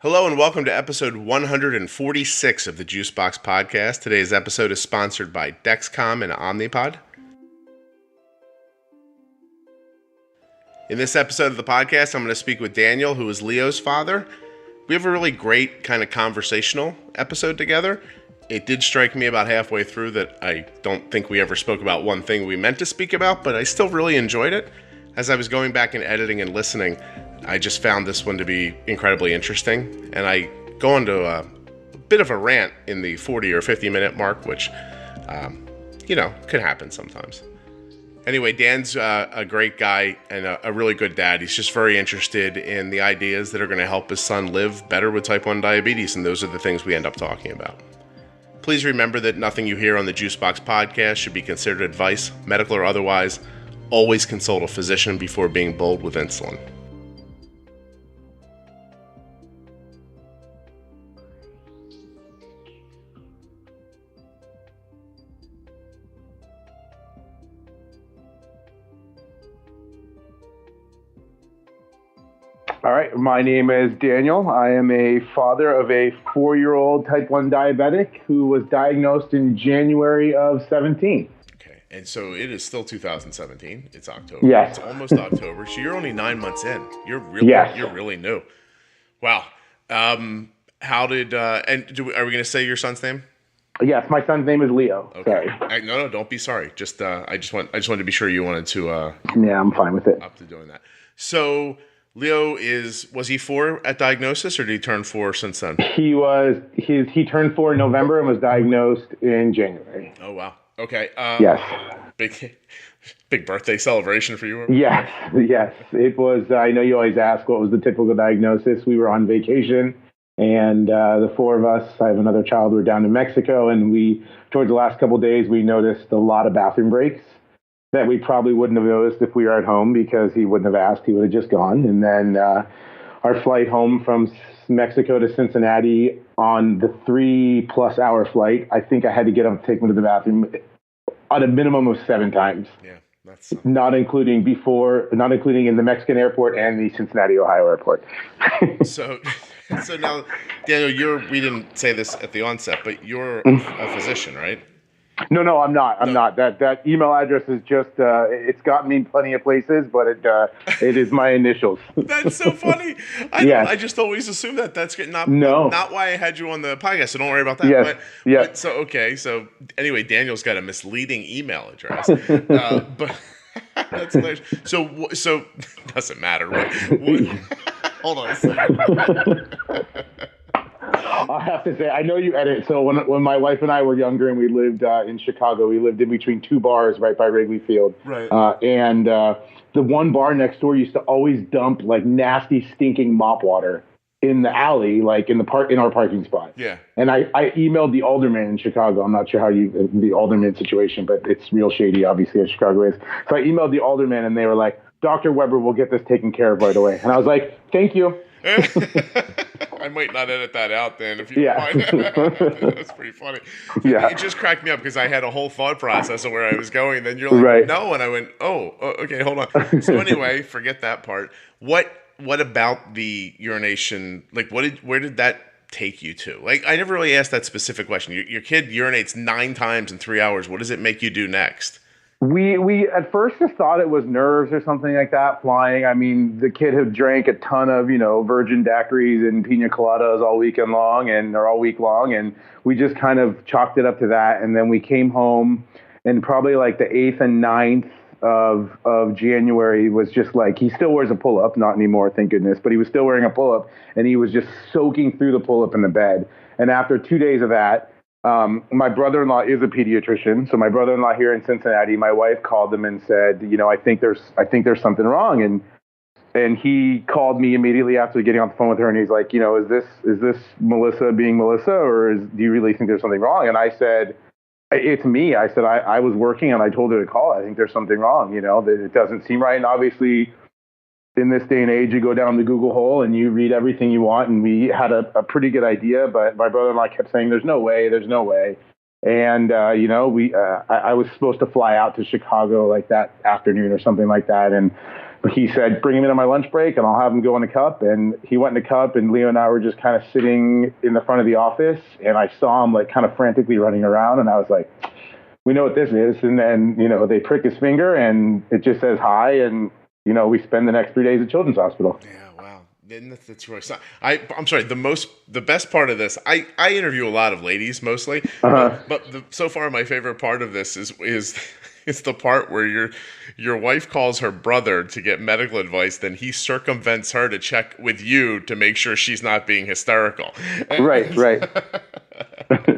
Hello and welcome to episode 146 of the Juicebox Podcast. Today's episode is sponsored by Dexcom and Omnipod. In this episode of the podcast, I'm going to speak with Daniel, who is Leo's father. We have a really great kind of conversational episode together. It did strike me about halfway through that I don't think we ever spoke about one thing we meant to speak about, but I still really enjoyed it. As I was going back and editing and listening, I just found this one to be incredibly interesting, and I go into a bit of a rant in the 40 or 50 minute mark, which, could happen sometimes. Anyway, Dan's a great guy and a really good dad. He's just very interested in the ideas that are going to help his son live better with type 1 diabetes, and those are the things we end up talking about. Please remember that nothing you hear on the Juicebox Podcast should be considered advice, medical or otherwise. Always consult a physician before being bold with insulin. All right, my name is Daniel. I am a father of a 4-year-old type 1 diabetic who was diagnosed in January of 17. Okay, and so it is still 2017. It's October. Yes. It's almost October, so you're only 9 months in. You're really new. Wow. Are we going to say your son's name? Yes, my son's name is Leo. Okay. Sorry. No, don't be sorry. I just wanted to be sure you wanted to. Yeah, I'm fine with it. Up to doing that. So Leo was he 4 at diagnosis, or did he turn 4 since then? He turned 4 in November and was diagnosed in January. Oh wow. Okay. Yes. Big birthday celebration for you. Yes. It was. I know you always ask what was the typical diagnosis. We were on vacation, and the 4 of us, I have another child, were down in Mexico, and towards the last couple of days, we noticed a lot of bathroom breaks that we probably wouldn't have noticed if we were at home, because he wouldn't have asked. He would have just gone. And then our flight home from Mexico to Cincinnati, on the 3+ hour flight, I think I had to get up and take him to the bathroom on a minimum of 7 times. Yeah, that's not including in the Mexican airport and the Cincinnati, Ohio airport. So now, Daniel, we didn't say this at the onset, but you're a physician, right? No, I'm not. I'm not. That email address is just, it's got me plenty of places, but it is my initials. That's so funny. I just always assume that's not why I had you on the podcast, so don't worry about that. Yes. So anyway, Daniel's got a misleading email address. But that's hilarious. So doesn't matter. Hold on a second. I have to say, I know you edit. So when my wife and I were younger and we lived in Chicago, we lived in between 2 bars right by Wrigley Field. Right. And the one bar next door used to always dump like nasty, stinking mop water in the alley, like in our parking spot. Yeah. And I emailed the alderman in Chicago. I'm not sure how the alderman situation, but it's real shady, obviously, as Chicago is. So I emailed the alderman, and they were like, Dr. Weber will get this taken care of right away. And I was like, thank you. I might not edit that out then, if you don't mind. That's pretty funny. Yeah. It just cracked me up because I had a whole thought process of where I was going. And then you're like, no. And I went, okay, hold on. So anyway, forget that part. What about the urination? Like, where did that take you to? Like, I never really asked that specific question. Your kid urinates 9 times in 3 hours. What does it make you do next? We at first just thought it was nerves or something like that flying. I mean, the kid had drank a ton of, virgin daiquiris and pina coladas all week long, and we just kind of chalked it up to that. And then we came home, and probably like the 8th and 9th of January was just like, he still wears a pull-up, not anymore, thank goodness, but he was still wearing a pull-up, and he was just soaking through the pull-up in the bed. And after 2 days of that, my brother-in-law is a pediatrician. So my brother-in-law here in Cincinnati, my wife called him and said, I think there's something wrong. And he called me immediately after getting on the phone with her. And he's like, is this Melissa being Melissa, or do you really think there's something wrong? And I said, it's me. I said, I was working and I told her to call. I think there's something wrong, that it doesn't seem right. And obviously in this day and age, you go down the Google hole and you read everything you want. And we had a pretty good idea, but my brother-in-law kept saying, there's no way. And, I was supposed to fly out to Chicago like that afternoon or something like that. And he said, bring him in on my lunch break and I'll have him go in the cup. And he went in the cup, and Leo and I were just kind of sitting in the front of the office, and I saw him like kind of frantically running around, and I was like, we know what this is. And then, they prick his finger and it just says hi. And, we spend the next 3 days at Children's Hospital. Yeah. Wow. That's right. So I'm sorry. The best part of this, I interview a lot of ladies mostly, but so far my favorite part of this is it's the part where your wife calls her brother to get medical advice, then he circumvents her to check with you to make sure she's not being hysterical. Right.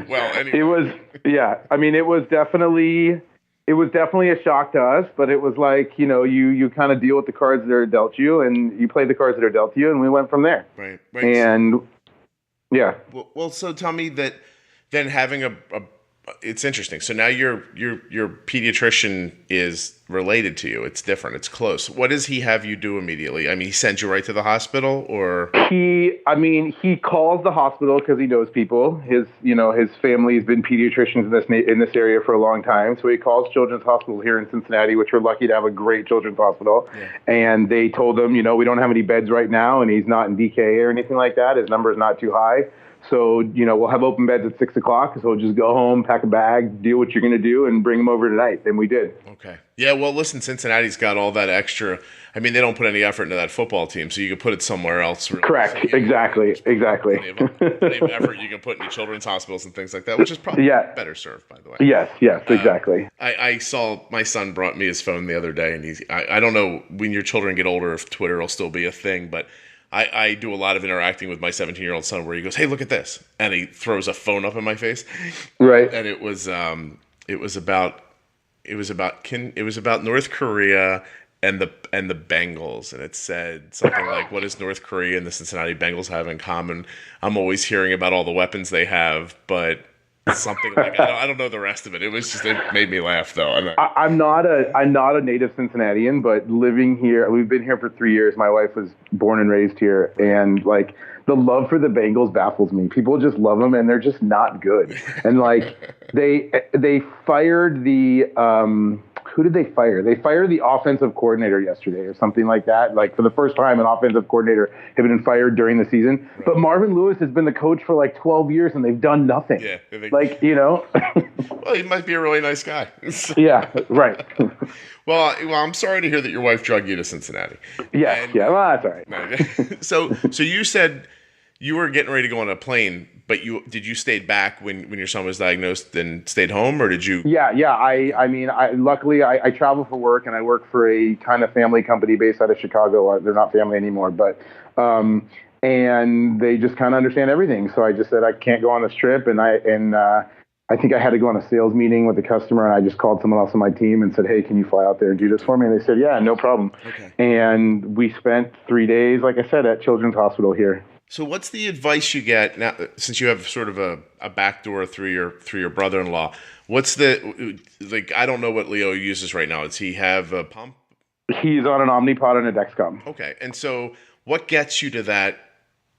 Well, anyway. It was definitely a shock to us, but it was like, you kind of deal with the cards that are dealt you, and you play the cards that are dealt to you, and we went from there. Right. And yeah. Well, so tell me that then having it's interesting. So now your pediatrician is related to you. It's different. It's close. What does he have you do immediately? I mean, he sends you right to the hospital, or he calls the hospital because he knows people. His family has been pediatricians in this area for a long time. So he calls Children's Hospital here in Cincinnati, which we're lucky to have a great children's hospital. Yeah. And they told him, we don't have any beds right now, and he's not in DKA or anything like that. His number is not too high. So, we'll have open beds at 6 o'clock. So just go home, pack a bag, do what you're going to do, and bring them over tonight. And we did. Okay. Yeah, well, listen, Cincinnati's got all that extra. I mean, they don't put any effort into that football team, so you could put it somewhere else. Really. Correct. So, exactly. Plenty of effort you can put into children's hospitals and things like that, which is probably better served, by the way. Yes, exactly. I saw my son brought me his phone the other day, and I don't know when your children get older if Twitter will still be a thing, but I do a lot of interacting with my 17-year-old son where he goes, hey, look at this. And he throws a phone up in my face. Right. And it was about North Korea and the Bengals. And it said something like, what does North Korea and the Cincinnati Bengals have in common? I'm always hearing about all the weapons they have, but something like I don't know the rest of it. It made me laugh though. I'm not a native Cincinnatian, but living here, we've been here for 3 years. My wife was born and raised here, and like the love for the Bengals baffles me. People just love them, and they're just not good. And like they fired the who did they fire? They fired the offensive coordinator yesterday or something like that. Like for the first time, an offensive coordinator had been fired during the season. Right. But Marvin Lewis has been the coach for like 12 years and they've done nothing. Yeah. Well, he might be a really nice guy. Yeah, right. Well, I'm sorry to hear that your wife drugged you to Cincinnati. Yeah, well, that's all right. So you said you were getting ready to go on a plane, but did you stay back when your son was diagnosed and stayed home, or did you? Yeah. Luckily I travel for work, and I work for a kind of family company based out of Chicago. They're not family anymore, but and they just kind of understand everything. So I just said I can't go on this trip, and I think I had to go on a sales meeting with a customer, and I just called someone else on my team and said, hey, can you fly out there and do this for me? And they said, yeah, no problem. Okay. And we spent 3 days, like I said, at Children's Hospital here. So what's the advice you get now, since you have sort of a backdoor through your brother-in-law? What's I don't know what Leo uses right now. Does he have a pump? He's on an Omnipod and a Dexcom. Okay. And so what gets you to that?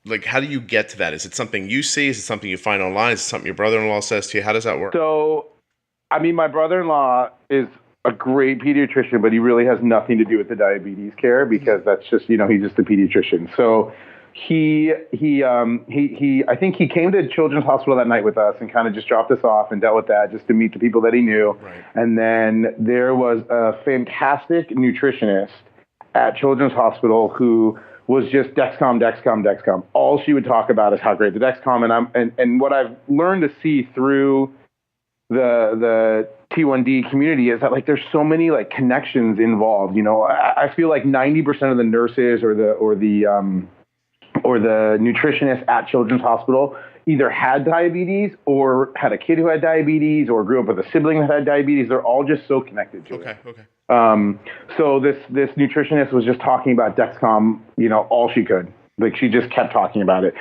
Like, how do you get to that? Is it something you see? Is it something you find online? Is it something your brother-in-law says to you? How does that work? So, I mean, my brother-in-law is a great pediatrician, but he really has nothing to do with the diabetes care because that's just, he's just a pediatrician. So he I think he came to Children's Hospital that night with us and kind of just dropped us off and dealt with that just to meet the people that he knew. Right. And then there was a fantastic nutritionist at Children's Hospital who was just Dexcom. All she would talk about is how great the Dexcom, and what I've learned to see through the T1D community is that like there's so many like connections involved. I feel like 90% of the nurses or the nutritionist at Children's Hospital either had diabetes or had a kid who had diabetes or grew up with a sibling that had diabetes. They're all just so connected to it. Okay. So this nutritionist was just talking about Dexcom, all she could. Like she just kept talking about it.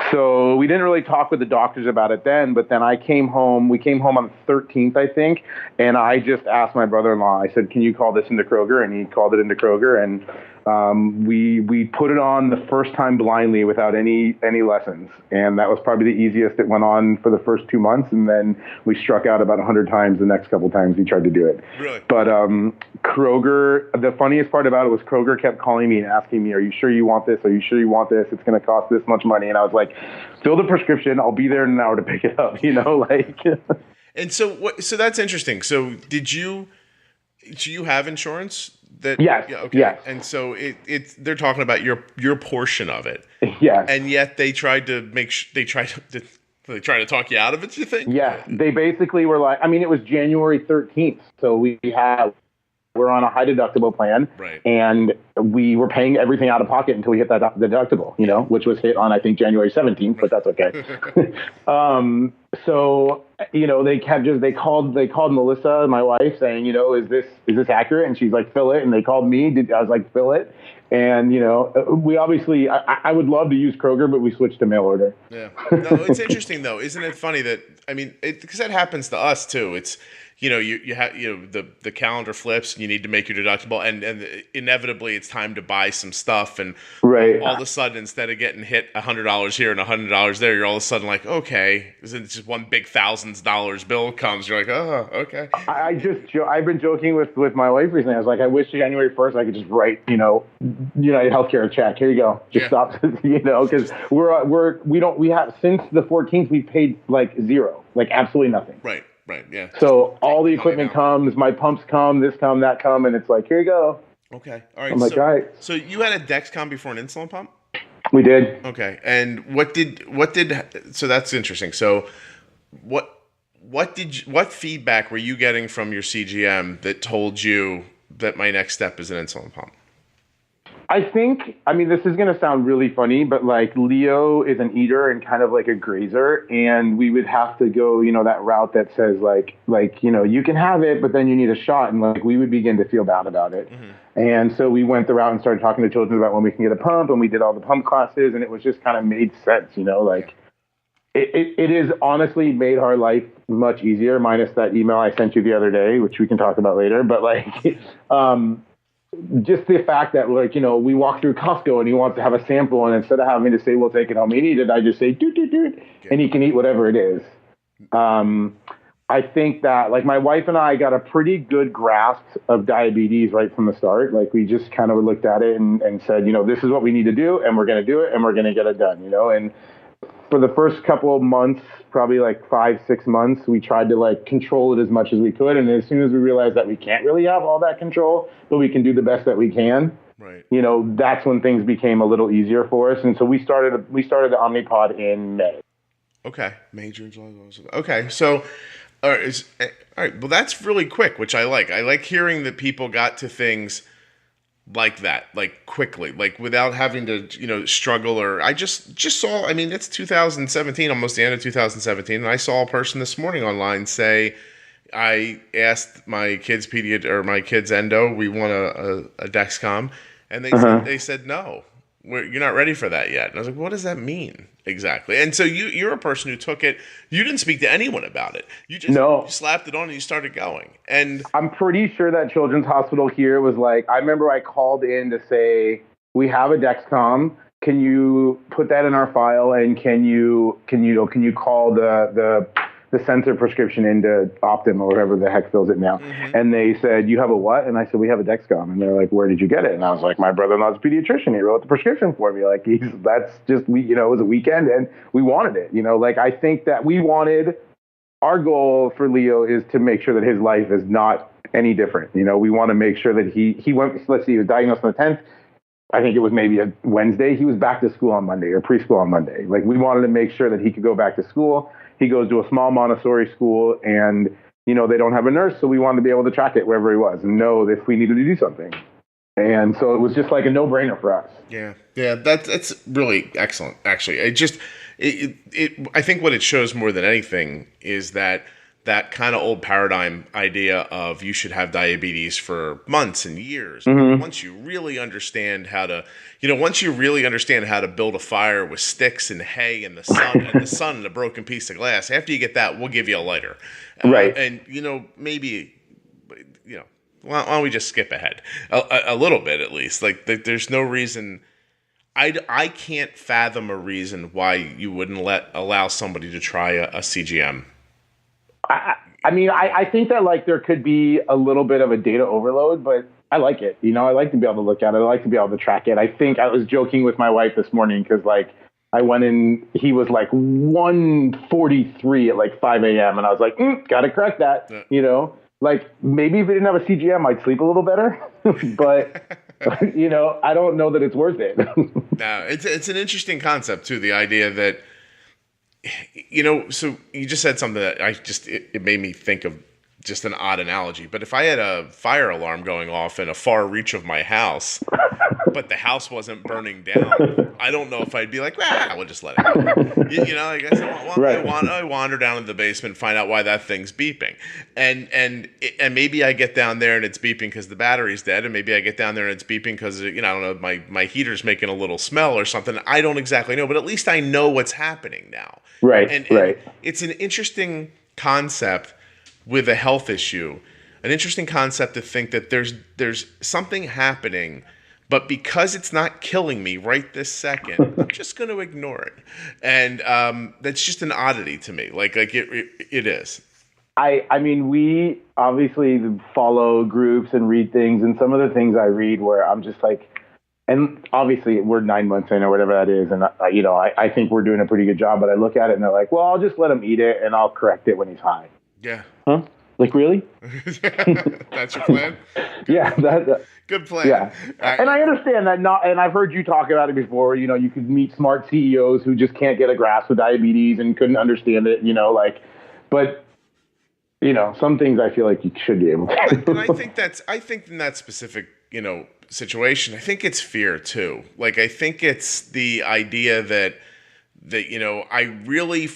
So we didn't really talk with the doctors about it then, but then we came home on the 13th, I think. And I just asked my brother-in-law, I said, can you call this into Kroger? And he called it into Kroger. And We put it on the first time blindly without any lessons, and that was probably the easiest. It went on for the first 2 months, and then we struck out about 100 times the next couple times we tried to do it. Really? But Kroger, the funniest part about it was Kroger kept calling me and asking me, "Are you sure you want this? Are you sure you want this? It's going to cost this much money." And I was like, "Fill the prescription. I'll be there in an hour to pick it up." Like. And so so that's interesting. So do you have insurance? Yes. Yeah, okay. Yes. And so they're talking about your portion of it. Yes. And yet they tried to they try to talk you out of it, you think? Yeah. They basically were like, it was January 13th. So we're on a high deductible plan, right? And we were paying everything out of pocket until we hit that deductible, which was hit on, I think, January 17th, but that's okay. So, they called Melissa, my wife, saying, is this accurate? And she's like, fill it. And they called me. I was like, fill it. And, we obviously, I would love to use Kroger, but we switched to mail order. Yeah. No, it's interesting though. Isn't it funny that, because that happens to us too. It's, you have, the calendar flips and you need to make your deductible and inevitably it's time to buy some stuff. And right. All of a sudden, instead of getting hit $100 here and $100 there, you're all of a sudden like, okay, it's just one big $1,000 bill comes. You're like, oh, okay. I've been joking with my wife recently. I was like, I wish January 1st I could just write, United Healthcare check. Here you go. Just stop, because we have since the 14th, we've paid like zero, like absolutely nothing. Right. Right. Yeah. So all the equipment comes, my pumps come, this come, that come, and it's like, here you go. Okay. All right. I'm like, all right. So you had a Dexcom before an insulin pump? We did. Okay. And what did? So that's interesting. So what feedback were you getting from your CGM that told you that my next step is an insulin pump? I think, this is going to sound really funny, but like Leo is an eater and kind of like a grazer. And we would have to go, that route that says like, you can have it, but then you need a shot. And like, we would begin to feel bad about it. Mm-hmm. And so we went the route and started talking to children about when we can get a pump, and we did all the pump classes, and it was just kind of made sense, like it is honestly made our life much easier, minus that email I sent you the other day, which we can talk about later. But like, just the fact that, like, we walk through Costco and he wants to have a sample, and instead of having to say, we'll take it home and eat it, I just say, doot, and he can eat whatever it is. I think that, like, my wife and I got a pretty good grasp of diabetes right from the start. Like, we just kind of looked at it and said, this is what we need to do, and we're going to do it, and we're going to get it done, and for the first couple of months, probably like 5-6 months, we tried to like control it as much as we could. And as soon as we realized that we can't really have all that control, but we can do the best that we can, right? That's when things became a little easier for us. And so we started the Omnipod in May. Okay. May, June, July, August. Okay. So, all right. Well, that's really quick, which I like. I like hearing that people got to things like that, like quickly, like without having to, struggle. Or I just saw, it's 2017, almost the end of 2017. And I saw a person this morning online say, I asked my kids' my kids' endo, we want a Dexcom. And they said, no, you're not ready for that yet. And I was like, what does that mean exactly? And so you're a person who took it. You didn't speak to anyone about it. You just you slapped it on and you started going. And I'm pretty sure that Children's Hospital here was like, I remember I called in to say, we have a Dexcom. Can you put that in our file? And can you call the sensor prescription into Optum or whoever the heck fills it now? Mm-hmm. And they said, you have a what? And I said, we have a Dexcom. And they're like, where did you get it? And I was like, my brother-in-law's a pediatrician. He wrote the prescription for me. Like, it was a weekend and we wanted it, like, I think that our goal for Leo is to make sure that his life is not any different. We want to make sure that he went, let's see, he was diagnosed on the 10th. I think it was maybe a Wednesday. He was back to school on Monday or preschool on Monday. Like, we wanted to make sure that he could go back to school. He goes to a small Montessori school and, they don't have a nurse. So we wanted to be able to track it wherever he was and know if we needed to do something. And so it was just like a no-brainer for us. Yeah. Yeah. That's really excellent. Actually, I think what it shows more than anything is that kind of old paradigm idea of you should have diabetes for months and years. Mm-hmm. Once you really understand how to, build a fire with sticks and hay and the sun and a broken piece of glass, after you get that, we'll give you a lighter. Right. And, maybe, why don't we just skip ahead a little bit at least? Like, there's no reason. I can't fathom a reason why you wouldn't allow somebody to try a CGM. I mean, I think that like there could be a little bit of a data overload, but I like it. You know, I like to be able to look at it. I like to be able to track it. I think I was joking with my wife this morning because like I went in, he was like 143 at like 5 a.m. And I was like, got to correct that. Yeah. You know, like maybe if we didn't have a CGM, I'd sleep a little better. But, you know, I don't know that it's worth it. No, it's an interesting concept, too. The idea that, you know, so you just said something that it made me think of just an odd analogy. But if I had a fire alarm going off in a far reach of my house, but the house wasn't burning down, I don't know if I'd be like, we'll just let it go. You know, I guess I wander down to the basement and find out why that thing's beeping. And maybe I get down there and it's beeping because the battery's dead. And maybe I get down there and it's beeping because, you know, I don't know, my heater's making a little smell or something. I don't exactly know, but at least I know what's happening now. Right, and right. It's an interesting concept with a health issue, an interesting concept to think that there's something happening, but because it's not killing me right this second, I'm just going to ignore it. And that's just an oddity to me. Like it is. I mean, we obviously follow groups and read things, and some of the things I read where I'm just like, and obviously we're 9 months in or whatever that is, and you know, I think we're doing a pretty good job, but I look at it and they're like, well, I'll just let him eat it and I'll correct it when he's high. Yeah. Huh? Like, really? That's your plan? Yeah. Good plan. Yeah. And I understand that and I've heard you talk about it before, you know, you could meet smart CEOs who just can't get a grasp of diabetes and couldn't understand it, you know, like, but, you know, some things I feel like you should be able to. And I think in that specific, you know, situation, I think it's fear too. Like, I think it's the idea that you know, I really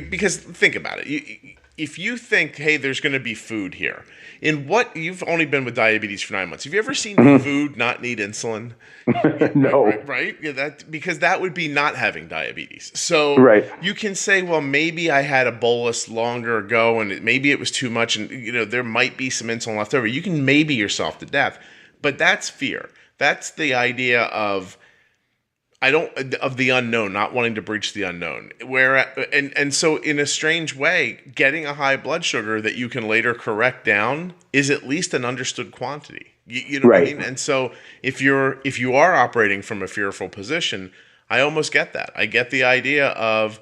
because think about it. If you think, hey, there's going to be food here, you've only been with diabetes for 9 months. Have you ever seen food not need insulin? No. Right? Yeah, because that would be not having diabetes. So you can say, well, maybe I had a bolus longer ago and maybe it was too much and, you know, there might be some insulin left over. You can maybe yourself to death. But that's fear. That's the idea of the unknown, not wanting to breach the unknown. And so in a strange way, getting a high blood sugar that you can later correct down is at least an understood quantity. You know what I mean? And so if you are operating from a fearful position, I almost get that. I get the idea of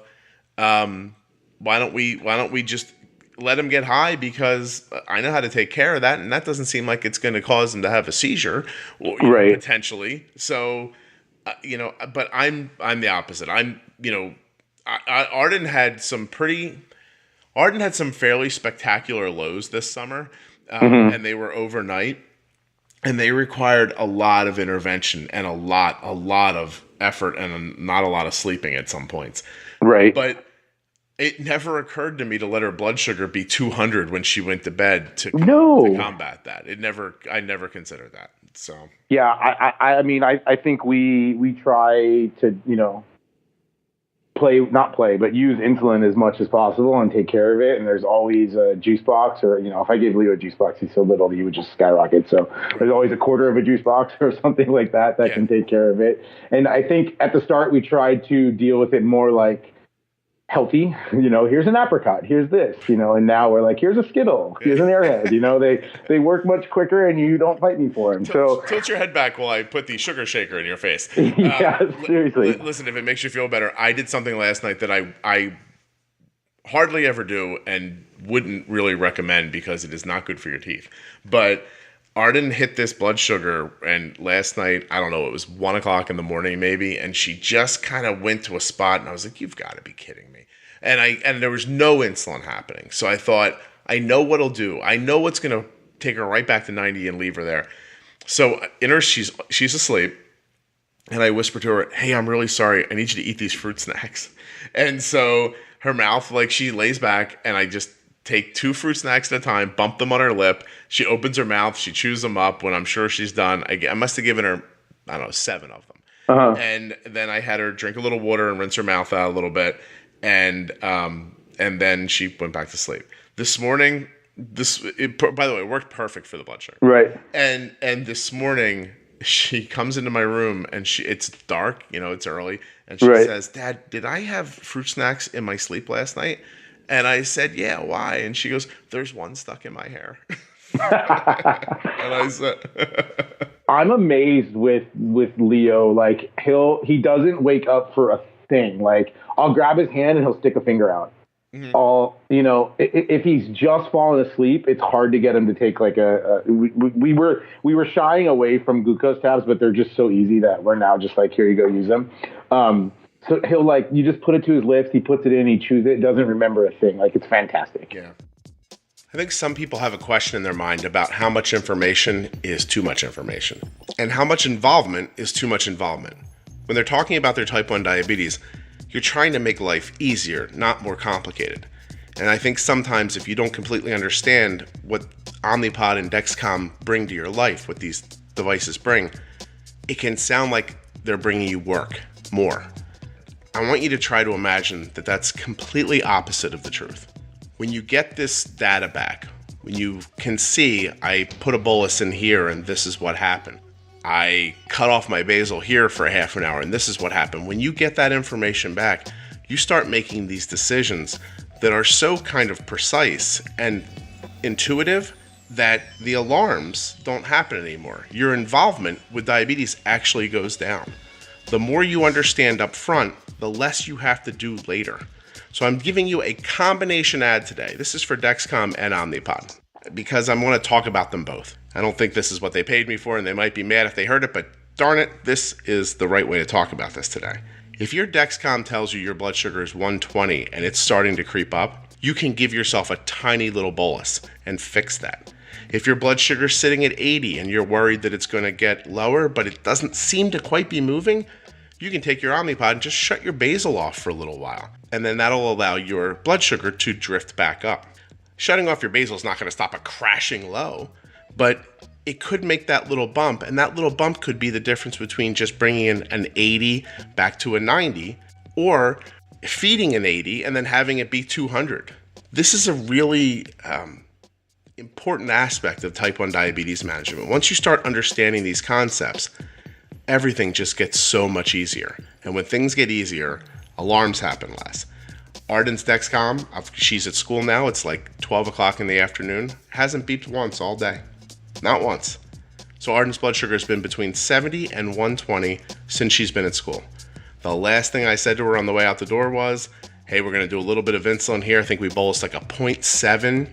why don't we just let him get high because I know how to take care of that, and that doesn't seem like it's going to cause him to have a seizure, potentially. So, you know, but I'm the opposite. Arden had some fairly spectacular lows this summer, and they were overnight, and they required a lot of intervention and a lot of effort and not a lot of sleeping at some points. Right. But it never occurred to me to let her blood sugar be 200 when she went to bed to combat that. I never considered that. So yeah, I mean, I think we try to, you know, but use insulin as much as possible and take care of it. And there's always a juice box, or, you know, if I gave Leo a juice box, he's so little he would just skyrocket. So there's always a quarter of a juice box or something like that can take care of it. And I think at the start we tried to deal with it more like healthy, you know, here's an apricot, here's this, you know, and now we're like, here's a Skittle, here's an Airhead, you know, they work much quicker and you don't fight me for them. So tilt your head back while I put the sugar shaker in your face. Yeah, seriously. Listen, if it makes you feel better, I did something last night that I hardly ever do and wouldn't really recommend because it is not good for your teeth. But Arden hit this blood sugar, and last night, I don't know, it was 1 o'clock in the morning maybe, and she just kind of went to a spot, and I was like, you've got to be kidding me. And there was no insulin happening. So I thought, I know what it'll do. I know what's going to take her right back to 90 and leave her there. So she's asleep, and I whisper to her, hey, I'm really sorry. I need you to eat these fruit snacks. And so her mouth, like, she lays back, and I just take 2 fruit snacks at a time, bump them on her lip. She opens her mouth. She chews them up. When I'm sure she's done, I must have given her, I don't know, 7 of them. Uh-huh. And then I had her drink a little water and rinse her mouth out a little bit. And then she went back to sleep. This morning, By the way, it worked perfect for the blood sugar. Right. And this morning she comes into my room and it's dark, it's early, and she says, "Dad, did I have fruit snacks in my sleep last night?" And I said, "Yeah, why?" And she goes, "There's one stuck in my hair." And I said, I'm amazed with Leo. Like he doesn't wake up for a thing. Like I'll grab his hand and he'll stick a finger out. Mm-hmm. If he's just fallen asleep, it's hard to get him to take like we were shying away from glucose tabs, but they're just so easy that we're now just like, here you go, use them. So he'll you just put it to his lips, he puts it in, he chews it, doesn't remember a thing. Like it's fantastic. Yeah. I think some people have a question in their mind about how much information is too much information and how much involvement is too much involvement. When they're talking about their type 1 diabetes, you're trying to make life easier, not more complicated. And I think sometimes if you don't completely understand what Omnipod and Dexcom bring to your life, what these devices bring, it can sound like they're bringing you work more. I want you to try to imagine that that's completely opposite of the truth. When you get this data back, when you can see, I put a bolus in here and this is what happened. I cut off my basal here for a half an hour and this is what happened. When you get that information back, you start making these decisions that are so kind of precise and intuitive that the alarms don't happen anymore. Your involvement with diabetes actually goes down. The more you understand up front, the less you have to do later. So I'm giving you a combination ad today. This is for Dexcom and Omnipod because I'm going to talk about them both. I don't think this is what they paid me for, and they might be mad if they heard it, but darn it, this is the right way to talk about this today. If your Dexcom tells you your blood sugar is 120 and it's starting to creep up, you can give yourself a tiny little bolus and fix that. If your blood sugar is sitting at 80 and you're worried that it's going to get lower, but it doesn't seem to quite be moving, you can take your Omnipod and just shut your basal off for a little while. And then that'll allow your blood sugar to drift back up. Shutting off your basal is not going to stop a crashing low, but it could make that little bump. And that little bump could be the difference between just bringing in an 80 back to a 90 or feeding an 80 and then having it be 200. This is a really important aspect of type 1 diabetes management. Once you start understanding these concepts, everything just gets so much easier. And when things get easier, alarms happen less. Arden's Dexcom, she's at school now. It's like 12 o'clock in the afternoon. Hasn't beeped once all day. Not once. So Arden's blood sugar has been between 70 and 120 since she's been at school. The last thing I said to her on the way out the door was, hey, we're going to do a little bit of insulin here. I think we bolused like a 0.7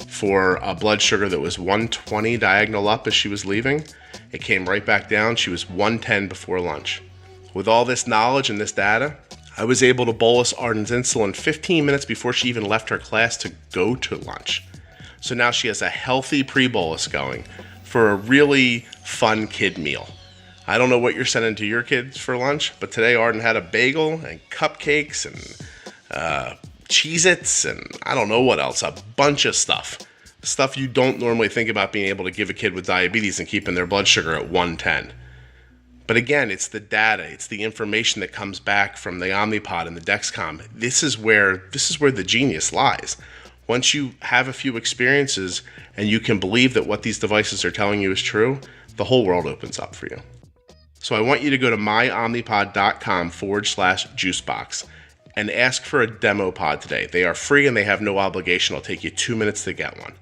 for a blood sugar that was 120 diagonal up as she was leaving. It came right back down. She was 110 before lunch. With all this knowledge and this data, I was able to bolus Arden's insulin 15 minutes before she even left her class to go to lunch. So now she has a healthy pre-bolus going for a really fun kid meal. I don't know what you're sending to your kids for lunch, but today Arden had a bagel and cupcakes and Cheez-Its and I don't know what else, a bunch of stuff. Stuff you don't normally think about being able to give a kid with diabetes and keeping their blood sugar at 110. But again, it's the data, it's the information that comes back from the Omnipod and the Dexcom. This is where the genius lies. Once you have a few experiences and you can believe that what these devices are telling you is true, the whole world opens up for you. So I want you to go to myomnipod.com/juicebox and ask for a demo pod today. They are free and they have no obligation. It'll take you 2 minutes to get one.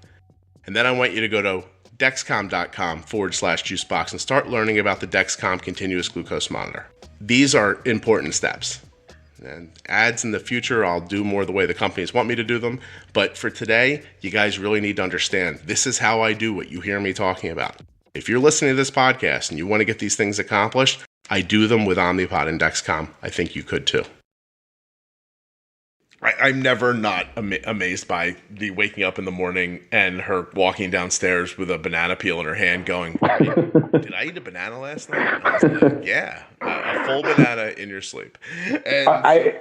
And then I want you to go to Dexcom.com/juicebox and start learning about the Dexcom continuous glucose monitor. These are important steps. And ads in the future, I'll do more the way the companies want me to do them. But for today, you guys really need to understand, this is how I do what you hear me talking about. If you're listening to this podcast and you want to get these things accomplished, I do them with Omnipod and Dexcom. I think you could too. I'm never not amazed by the waking up in the morning and her walking downstairs with a banana peel in her hand going, did I eat a banana last night? I was like, yeah, a full banana in your sleep. And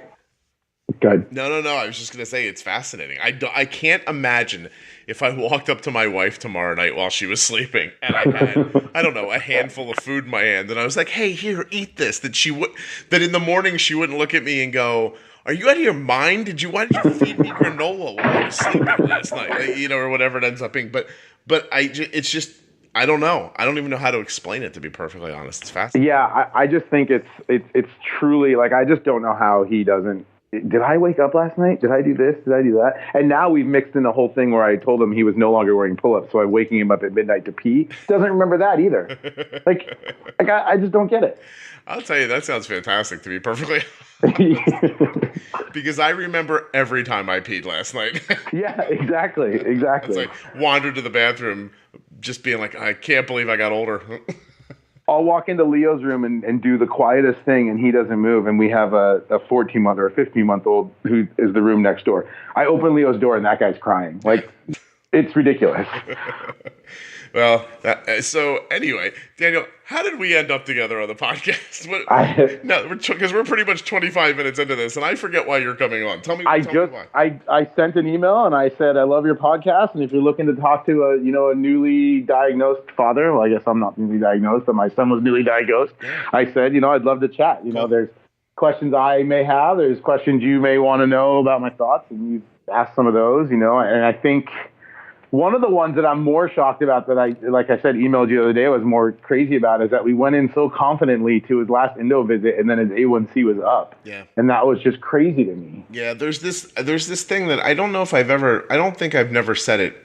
good. No. I was just going to say it's fascinating. I can't imagine if I walked up to my wife tomorrow night while she was sleeping and I had, I don't know, a handful of food in my hand and I was like, hey, here, eat this. That in the morning she wouldn't look at me and go, are you out of your mind? Why did you feed me granola while I was sleeping last night? Or whatever it ends up being. But it's just, I don't know. I don't even know how to explain it, to be perfectly honest. It's fascinating. Yeah, I just think it's truly like, I just don't know how he doesn't. Did I wake up last night? Did I do this? Did I do that? And now we've mixed in the whole thing where I told him he was no longer wearing pull-ups, so I'm waking him up at midnight to pee. Doesn't remember that either. I just don't get it. I'll tell you, that sounds fantastic, to be perfectly because I remember every time I peed last night. Yeah, exactly. It's like wandered to the bathroom, just being like, I can't believe I got older. I'll walk into Leo's room and do the quietest thing, and he doesn't move. And we have a 14-month or a 15-month-old who is the room next door. I open Leo's door, and that guy's crying. Like, it's ridiculous. Well, so anyway, Daniel, how did we end up together on the podcast? Because we're pretty much 25 minutes into this, and I forget why you're coming on. Tell me why. I sent an email, and I said, I love your podcast, and if you're looking to talk to a newly diagnosed father, well, I guess I'm not newly diagnosed, but my son was newly diagnosed. Yeah. I said, I'd love to chat. Cool. There's questions I may have, there's questions you may want to know about my thoughts, and you've asked some of those, and I think one of the ones that I'm more shocked about that like I said, emailed you the other day, was more crazy about is that we went in so confidently to his last endo visit, and then his A1C was up. Yeah. And that was just crazy to me. Yeah. There's this thing that I don't know if I don't think I've never said it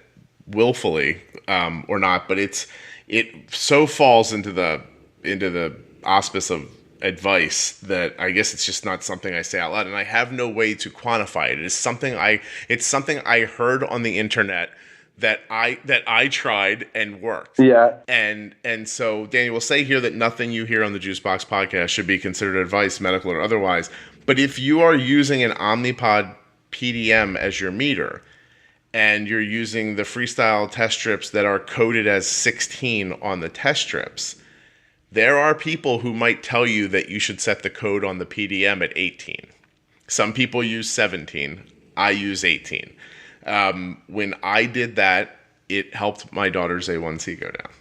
willfully, or not, but it so falls into the auspice of advice that I guess it's just not something I say out loud, and I have no way to quantify it. It's something I heard on the internet that I tried and worked. Yeah. And so Daniel will say here that nothing you hear on the Juicebox podcast should be considered advice, medical or otherwise. But if you are using an Omnipod PDM as your meter, and you're using the freestyle test strips that are coded as 16 on the test strips, there are people who might tell you that you should set the code on the PDM at 18. Some people use 17. I use 18. When I did that, it helped my daughter's A1C go down.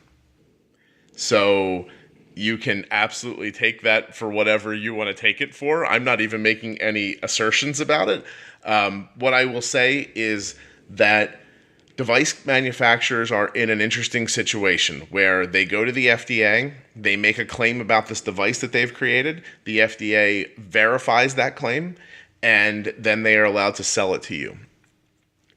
So you can absolutely take that for whatever you want to take it for. I'm not even making any assertions about it. What I will say is that device manufacturers are in an interesting situation where they go to the FDA, they make a claim about this device that they've created, the FDA verifies that claim, and then they are allowed to sell it to you.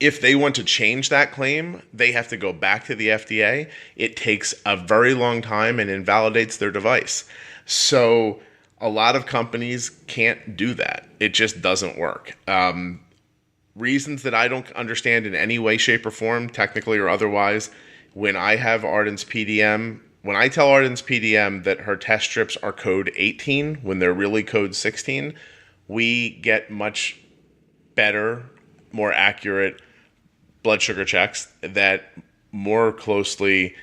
If they want to change that claim, they have to go back to the FDA. It takes a very long time and invalidates their device. So a lot of companies can't do that. It just doesn't work. Reasons that I don't understand in any way, shape, or form, technically or otherwise, when I have Arden's PDM, when I tell Arden's PDM that her test strips are code 18 when they're really code 16, we get much better, more accurate blood sugar checks that more closely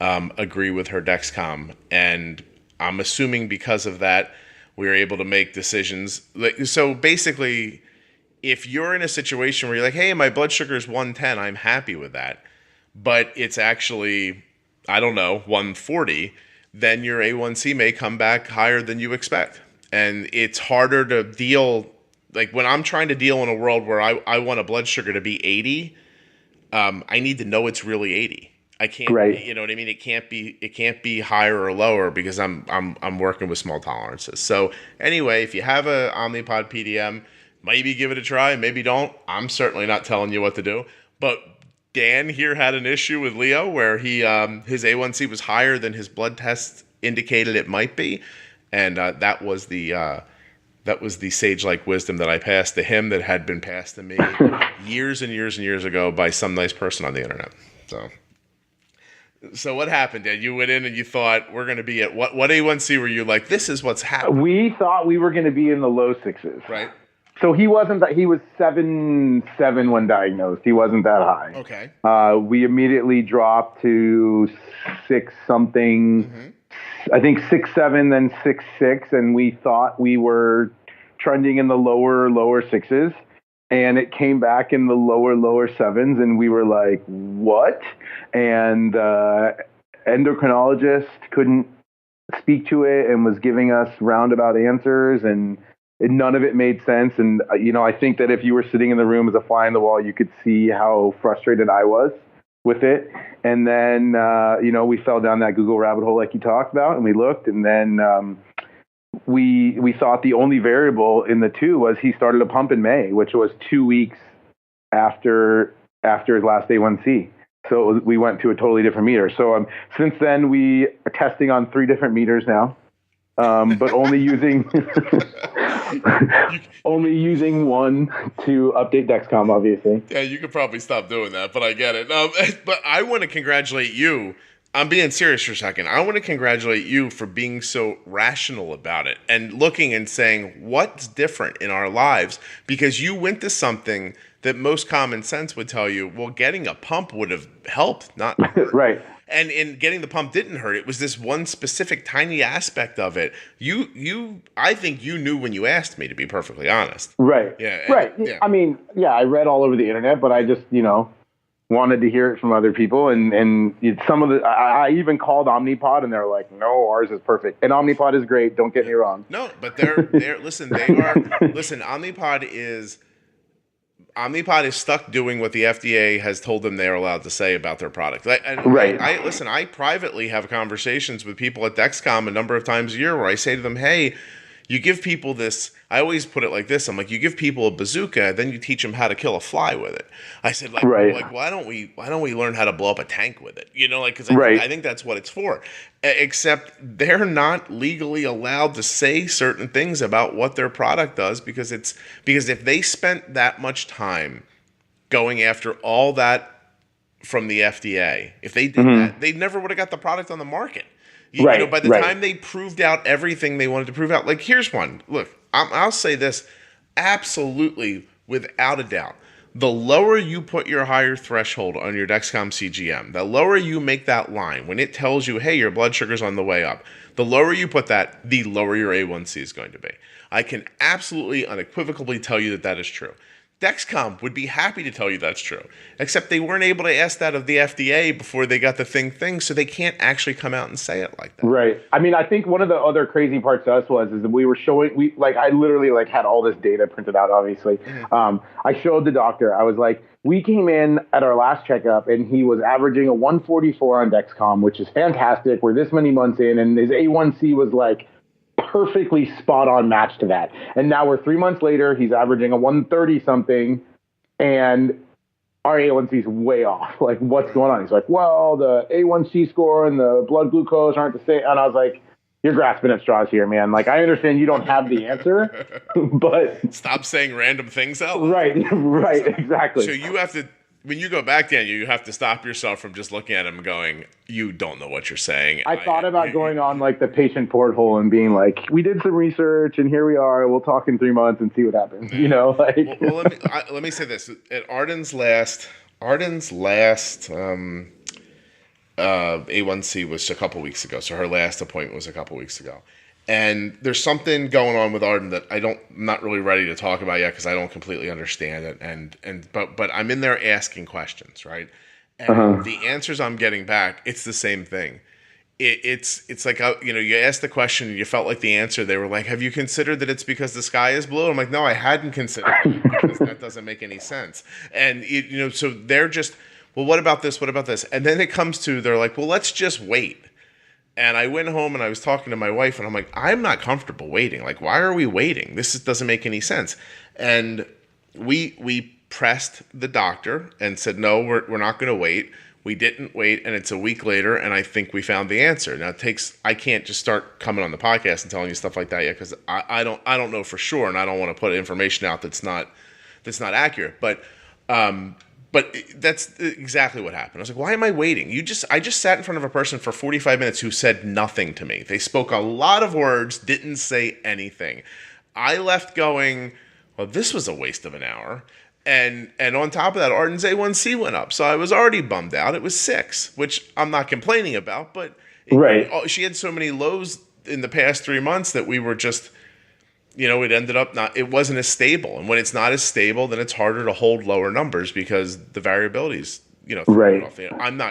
agree with her Dexcom. And I'm assuming because of that, we were able to make decisions. So basically, if you're in a situation where you're like, hey, my blood sugar is 110, I'm happy with that, but it's actually, 140, then your A1C may come back higher than you expect. And it's harder to deal, like when I'm trying to deal in a world where I want a blood sugar to be 80, I need to know it's really 80. I can't, right. You know what I mean? It can't be higher or lower because I'm working with small tolerances. So anyway, if you have a Omnipod PDM, maybe give it a try, maybe don't. I'm certainly not telling you what to do. But Dan here had an issue with Leo where he his A1C was higher than his blood test indicated it might be, and that was the sage-like wisdom that I passed to him that had been passed to me years and years and years ago by some nice person on the internet. So what happened, Dan? You went in and you thought we're going to be at what A1C were you like? This is what's happening. We thought we were going to be in the low sixes. Right. So he wasn't that. He was 7.7 when diagnosed. He wasn't that high. Okay. We immediately dropped to 6 something. Mm-hmm. I think 6.7, then 6.6, and we thought we were trending in the lower sixes, and it came back in the lower sevens, and we were like, what? And endocrinologist couldn't speak to it and was giving us roundabout answers, and none of it made sense. And, I think that if you were sitting in the room as a fly on the wall, you could see how frustrated I was with it. And then, we fell down that Google rabbit hole like you talked about, and we looked, and then we thought the only variable in the two was he started a pump in May, which was 2 weeks after his last A1C. So we went to a totally different meter. So since then, we are testing on 3 different meters now, but only using one to update Dexcom, obviously. Yeah, you could probably stop doing that, but I get it. But I want to congratulate you. I'm being serious for a second. I want to congratulate you for being so rational about it and looking and saying what's different in our lives, because you went to something that most common sense would tell you, well, getting a pump would have helped, not hurt. Right. And in getting the pump didn't hurt. It was this one specific tiny aspect of it. I think you knew when you asked me, to be perfectly honest. Right. Yeah. Right. Yeah. I mean, I read all over the internet, but I just, wanted to hear it from other people. And some of I even called Omnipod, and they're like, no, ours is perfect. And Omnipod is great. Don't get me wrong. No, but listen, Omnipod is stuck doing what the FDA has told them they're allowed to say about their product. Right. I privately have conversations with people at Dexcom a number of times a year where I say to them, hey, you give people this, I always put it like this. I'm like, you give people a bazooka, then you teach them how to kill a fly with it. I said, why don't we learn how to blow up a tank with it? Because I think that's what it's for. Except they're not legally allowed to say certain things about what their product does, because if they spent that much time going after all that from the FDA, if they did that, they never would have got the product on the market. By the time they proved out everything they wanted to prove out, like, here's one. Look, I'll say this absolutely without a doubt. The lower you put your higher threshold on your Dexcom CGM, the lower you make that line when it tells you, hey, your blood sugar's on the way up, the lower you put that, the lower your A1C is going to be. I can absolutely unequivocally tell you that is true. Dexcom would be happy to tell you that's true, except they weren't able to ask that of the FDA before they got the thing, so they can't actually come out and say it like that. Right. I mean, I think one of the other crazy parts to us is that we were showing, I literally had all this data printed out, obviously. Mm-hmm. I showed the doctor. I was like, we came in at our last checkup, and he was averaging a 144 on Dexcom, which is fantastic. We're this many months in, and his A1C was perfectly spot on match to that. And now we're 3 months later, he's averaging a 130 something, and our A1C is way off. What's going on? He's like, well, the A1C score and the blood glucose aren't the same. And I was like, you're grasping at straws here, man. I understand you don't have the answer, but stop saying random things out. Right, exactly. So you have to, when you go back, Daniel, you have to stop yourself from just looking at him and going, you don't know what you're saying. I thought about going on the patient porthole and being like, we did some research and here we are. We'll talk in 3 months and see what happens. Well, let me say this. At Arden's last A1C was a couple weeks ago. So her last appointment was a couple weeks ago. And there's something going on with Arden that I'm not really ready to talk about yet, because I don't completely understand it. But I'm in there asking questions, right? And the answers I'm getting back, it's the same thing. It's like, you asked the question and you felt like the answer. They were like, have you considered that it's because the sky is blue? I'm like, no, I hadn't considered it, because that doesn't make any sense. And so they're just, well, what about this? What about this? And then it comes to, they're like, well, let's just wait. And I went home and I was talking to my wife, and I'm like, I'm not comfortable waiting. Why are we waiting? This doesn't make any sense. And we pressed the doctor and said, no, we're not going to wait. We didn't wait, and it's a week later, and I think we found the answer. Now I can't just start coming on the podcast and telling you stuff like that yet, because I don't know for sure, and I don't want to put information out that's not accurate. But that's exactly what happened. I was like, why am I waiting? I just sat in front of a person for 45 minutes who said nothing to me. They spoke a lot of words, didn't say anything. I left going, well, this was a waste of an hour. And on top of that, Arden's A1C went up. So I was already bummed out. It was 6, which I'm not complaining about, but she had so many lows in the past 3 months that we were just, it ended up it wasn't as stable. And when it's not as stable, then it's harder to hold lower numbers, because the variability is, right. Off. I'm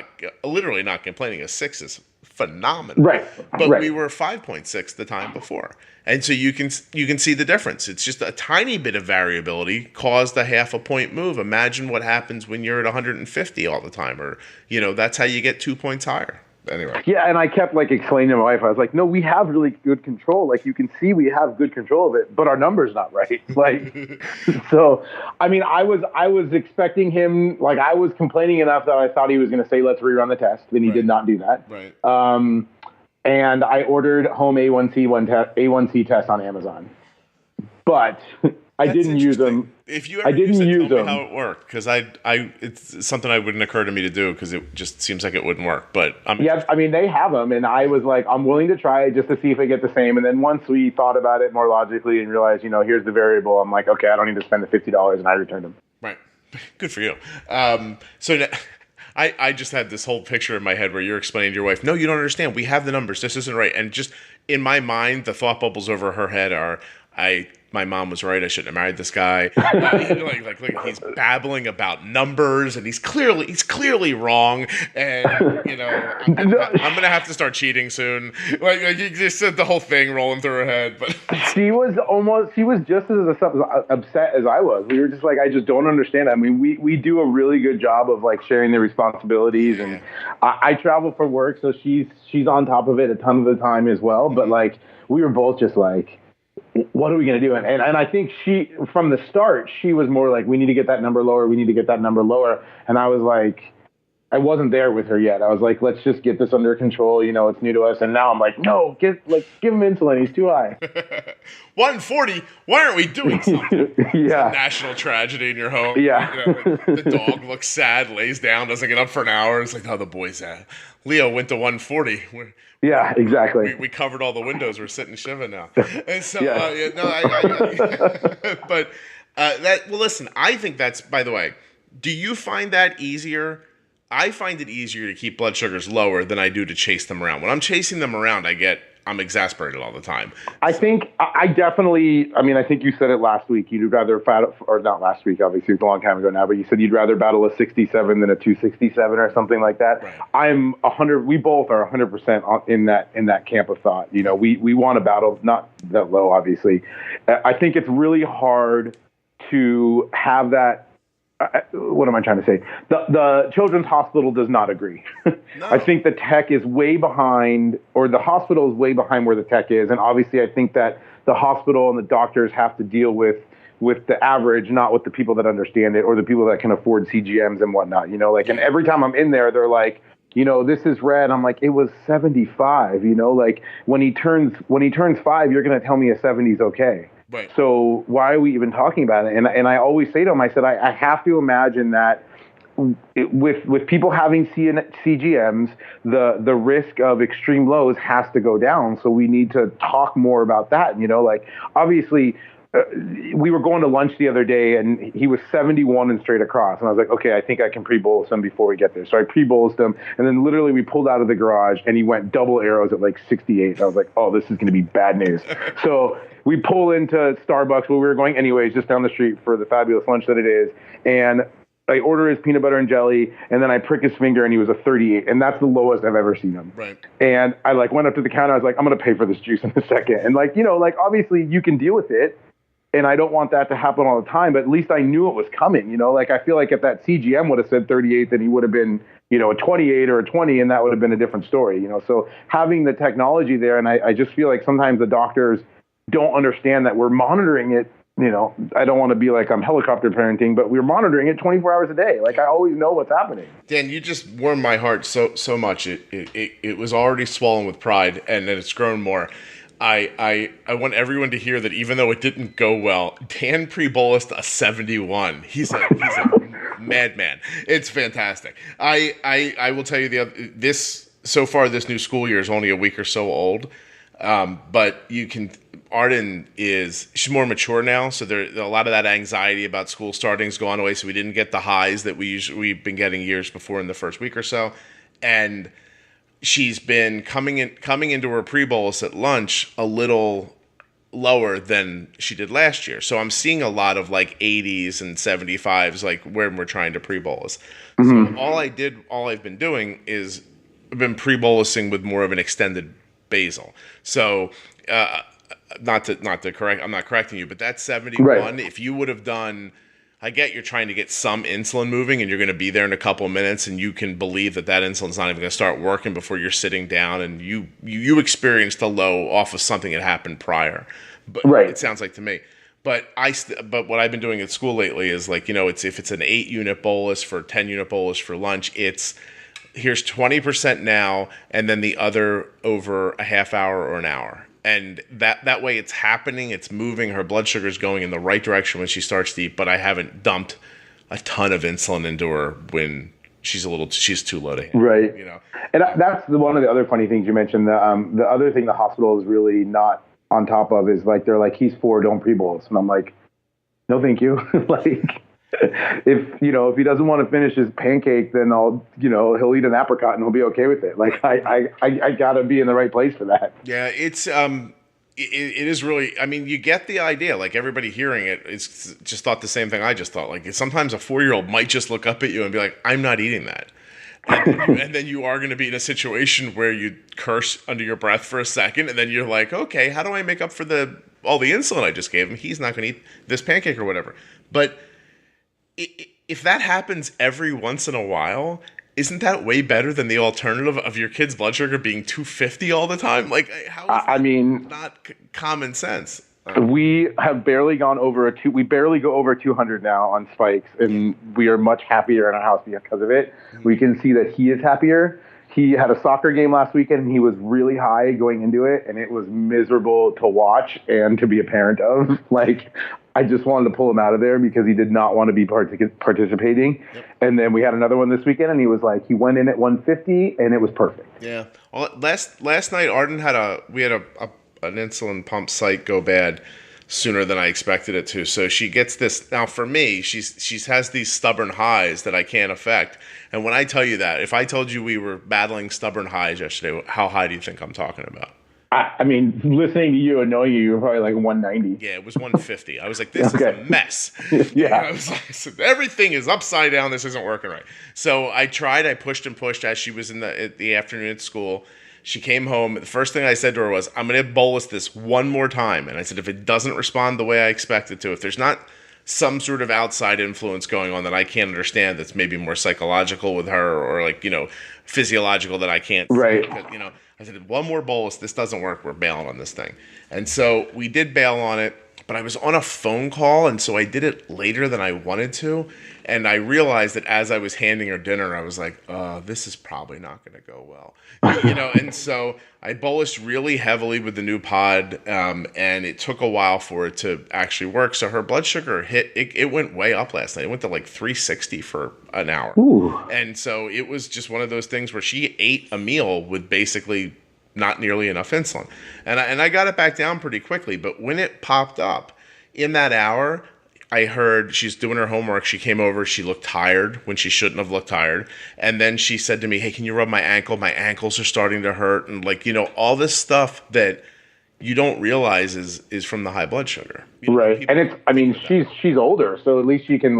literally not complaining. A 6 is phenomenal. Right. But right. we were 5.6 the time before. And so you can see the difference. It's just a tiny bit of variability caused a half a point move. Imagine what happens when you're at 150 all the time, or that's how you get 2 points higher. Anyway. Yeah, and I kept explaining to my wife, I was like, no, we have really good control. You can see we have good control of it, but our number's not right. So, I mean, I was expecting him, I was complaining enough that I thought he was going to say, let's rerun the test, and he did not do that. Right. And I ordered home A1C test on Amazon, but I didn't use them. If you ever use it, tell me how it worked, because it's something that wouldn't occur to me to do because it just seems like it wouldn't work. But they have them, and I was like, I'm willing to try it just to see if I get the same. And then once we thought about it more logically and realized, here's the variable, I'm like, okay, I don't need to spend the $50, and I returned them. Right, good for you. So now, I just had this whole picture in my head where you're explaining to your wife, no, you don't understand. We have the numbers. This isn't right. And just in my mind, the thought bubbles over her head are, my mom was right. I shouldn't have married this guy. He's babbling about numbers, and he's clearly wrong. And I'm gonna have to start cheating soon. You just said the whole thing rolling through her head. But she was just as upset as I was. We were just I just don't understand. I mean, we do a really good job of sharing the responsibilities, and I travel for work, so she's on top of it a ton of the time as well. But we were both just what are we going to do? And I think she, from the start, she was more we need to get that number lower. We need to get that number lower. And I was I wasn't there with her yet. I was let's just get this under control. It's new to us. And now I'm no, give him insulin. He's too high. 140. Why aren't we doing something? Yeah. It's a national tragedy in your home. Yeah. The dog looks sad, lays down, doesn't get up for an hour. It's oh, the boy's at. Leo went to 140. Yeah, exactly. We covered all the windows. We're sitting Shiva now. And so, but listen, I think that's, by the way, do you find that easier? I find it easier to keep blood sugars lower than I do to chase them around. When I'm chasing them around, I'm exasperated all the time. I think you said it last week. You'd rather or not last week, obviously it's a long time ago now, but you said you'd rather battle a 67 than a 267 or something like that. Right. I'm 100. We both are 100% in that camp of thought. We want to battle not that low, obviously. I think it's really hard to have that. What am I trying to say? The Children's Hospital does not agree. No. I think the tech is way behind, or the hospital is way behind where the tech is. And obviously I think that the hospital and the doctors have to deal with the average, not with the people that understand it or the people that can afford CGMs and whatnot, and every time I'm in there, they're this is red. I'm it was 75, when he turns 5, you're going to tell me a 70 is okay. Right. So why are we even talking about it? And I always say to them, I said, I have to imagine that with people having CGMs, the risk of extreme lows has to go down. So we need to talk more about that. Obviously, we were going to lunch the other day, and he was 71 and straight across. And I was okay, I think I can pre-bolus him before we get there. So I pre-bolused him, and then literally we pulled out of the garage, and he went double arrows at 68. I was oh, this is going to be bad news. So we pull into Starbucks where we were going anyways, just down the street for the fabulous lunch that it is. And I order his peanut butter and jelly, and then I prick his finger, and he was a 38, and that's the lowest I've ever seen him. Right. And I went up to the counter. I was I'm going to pay for this juice in a second. And obviously you can deal with it. And I don't want that to happen all the time, but at least I knew it was coming. I feel if that CGM would have said 38, then he would have been, a 28 or a 20, and that would have been a different story. So having the technology there, and I just feel sometimes the doctors don't understand that we're monitoring it. I don't want to be I'm helicopter parenting, but we're monitoring it 24 hours a day. I always know what's happening. Dan, you just warmed my heart so much. It was already swollen with pride, and then it's grown more. I want everyone to hear that even though it didn't go well, Dan pre-bolused a 71. He's a madman. It's fantastic. I will tell you this new school year is only a week or so old, but Arden she's more mature now, so a lot of that anxiety about school starting has gone away. So we didn't get the highs that we've been getting years before in the first week or so, and she's been coming into her pre-bolus at lunch a little lower than she did last year. So I'm seeing a lot of 80s and 75s when we're trying to pre-bolus. Mm-hmm. So all I've been doing is been pre-bolusing with more of an extended basal. So, not to correct, I'm not correcting you, but that 71, Right. if you would have done, I get you're trying to get some insulin moving and you're going to be there in a couple of minutes and you can believe that insulin's not even going to start working before you're sitting down and you experienced a low off of something that happened prior. But Right. it sounds like to me. But but what I've been doing at school lately is like, if it's an 8-unit bolus for 10-unit bolus for lunch, here's 20% now, and then the other over a half hour or an hour. And that way it's happening, it's moving, her blood sugar's going in the right direction when she starts to eat, but I haven't dumped a ton of insulin into her when she's too low to handle. Right. And that's one of the other funny things you mentioned. The other thing the hospital is really not on top of is like, they're like, he's 4, don't pre-bolus. And I'm like, no, thank you. Like, if he doesn't want to finish his pancake, then he'll eat an apricot and he'll be okay with it. Like I gotta be in the right place for that. Yeah, it's it is really, I mean, you get the idea. Like everybody hearing it is just thought the same thing I just thought. Like sometimes a 4-year-old might just look up at you and be like, I'm not eating that. And then you are going to be in a situation where you curse under your breath for a second, and then you're like, okay, how do I make up for all the insulin I just gave him? He's not going to eat this pancake or whatever. But if that happens every once in a while, isn't that way better than the alternative of your kid's blood sugar being 250 all the time? Like, how is that not common sense? We have barely gone over we barely go over 200 now on spikes, and we are much happier in our house because of it. We can see that he is happier. He had a soccer game last weekend, and he was really high going into it, and it was miserable to watch and to be a parent of. Like, I just wanted to pull him out of there because he did not want to be participating. Yep. And then we had another one this weekend, and he was like, he went in at 150, and it was perfect. Yeah. Well, last night, Arden had an insulin pump site go bad sooner than I expected it to. So she gets this. Now for me, she has these stubborn highs that I can't affect. And when I tell you that, if I told you we were battling stubborn highs yesterday, how high do you think I'm talking about? I mean, listening to you and knowing you were probably like 190. Yeah, it was 150. I was like, this is a mess. Yeah. I was like, everything is upside down. This isn't working right. So I pushed and pushed as she was in the afternoon at school. She came home. The first thing I said to her was, I'm going to bolus this one more time. And I said, if it doesn't respond the way I expect it to, if there's not some sort of outside influence going on that I can't understand, that's maybe more psychological with her or physiological that I can't right. see. Because, I said, one more bolus. This doesn't work. We're bailing on this thing. And so we did bail on it. But I was on a phone call, and so I did it later than I wanted to. And I realized that as I was handing her dinner, I was like, this is probably not going to go well. And so I bolused really heavily with the new pod, and it took a while for it to actually work. So her blood sugar it went way up last night. It went to like 360 for an hour. Ooh. And so it was just one of those things where she ate a meal with basically not nearly enough insulin. And I got it back down pretty quickly. But when it popped up in that hour, I heard she's doing her homework. She came over. She looked tired when she shouldn't have looked tired. And then she said to me, hey, can you rub my ankle? My ankles are starting to hurt. And all this stuff that you don't realize is from the high blood sugar. Right. And she's older, so at least she can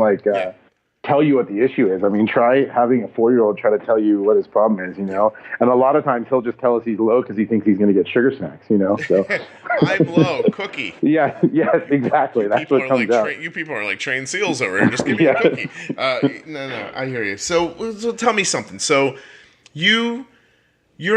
tell you what the issue is. I mean, try having a 4-year-old try to tell you what his problem is, And a lot of times he'll just tell us he's low because he thinks he's going to get sugar snacks, So I'm low, cookie. Yeah, yes, exactly. That's what comes out. You people are like trained seals over here. Just give me a cookie. No, I hear you. So tell me something. So you're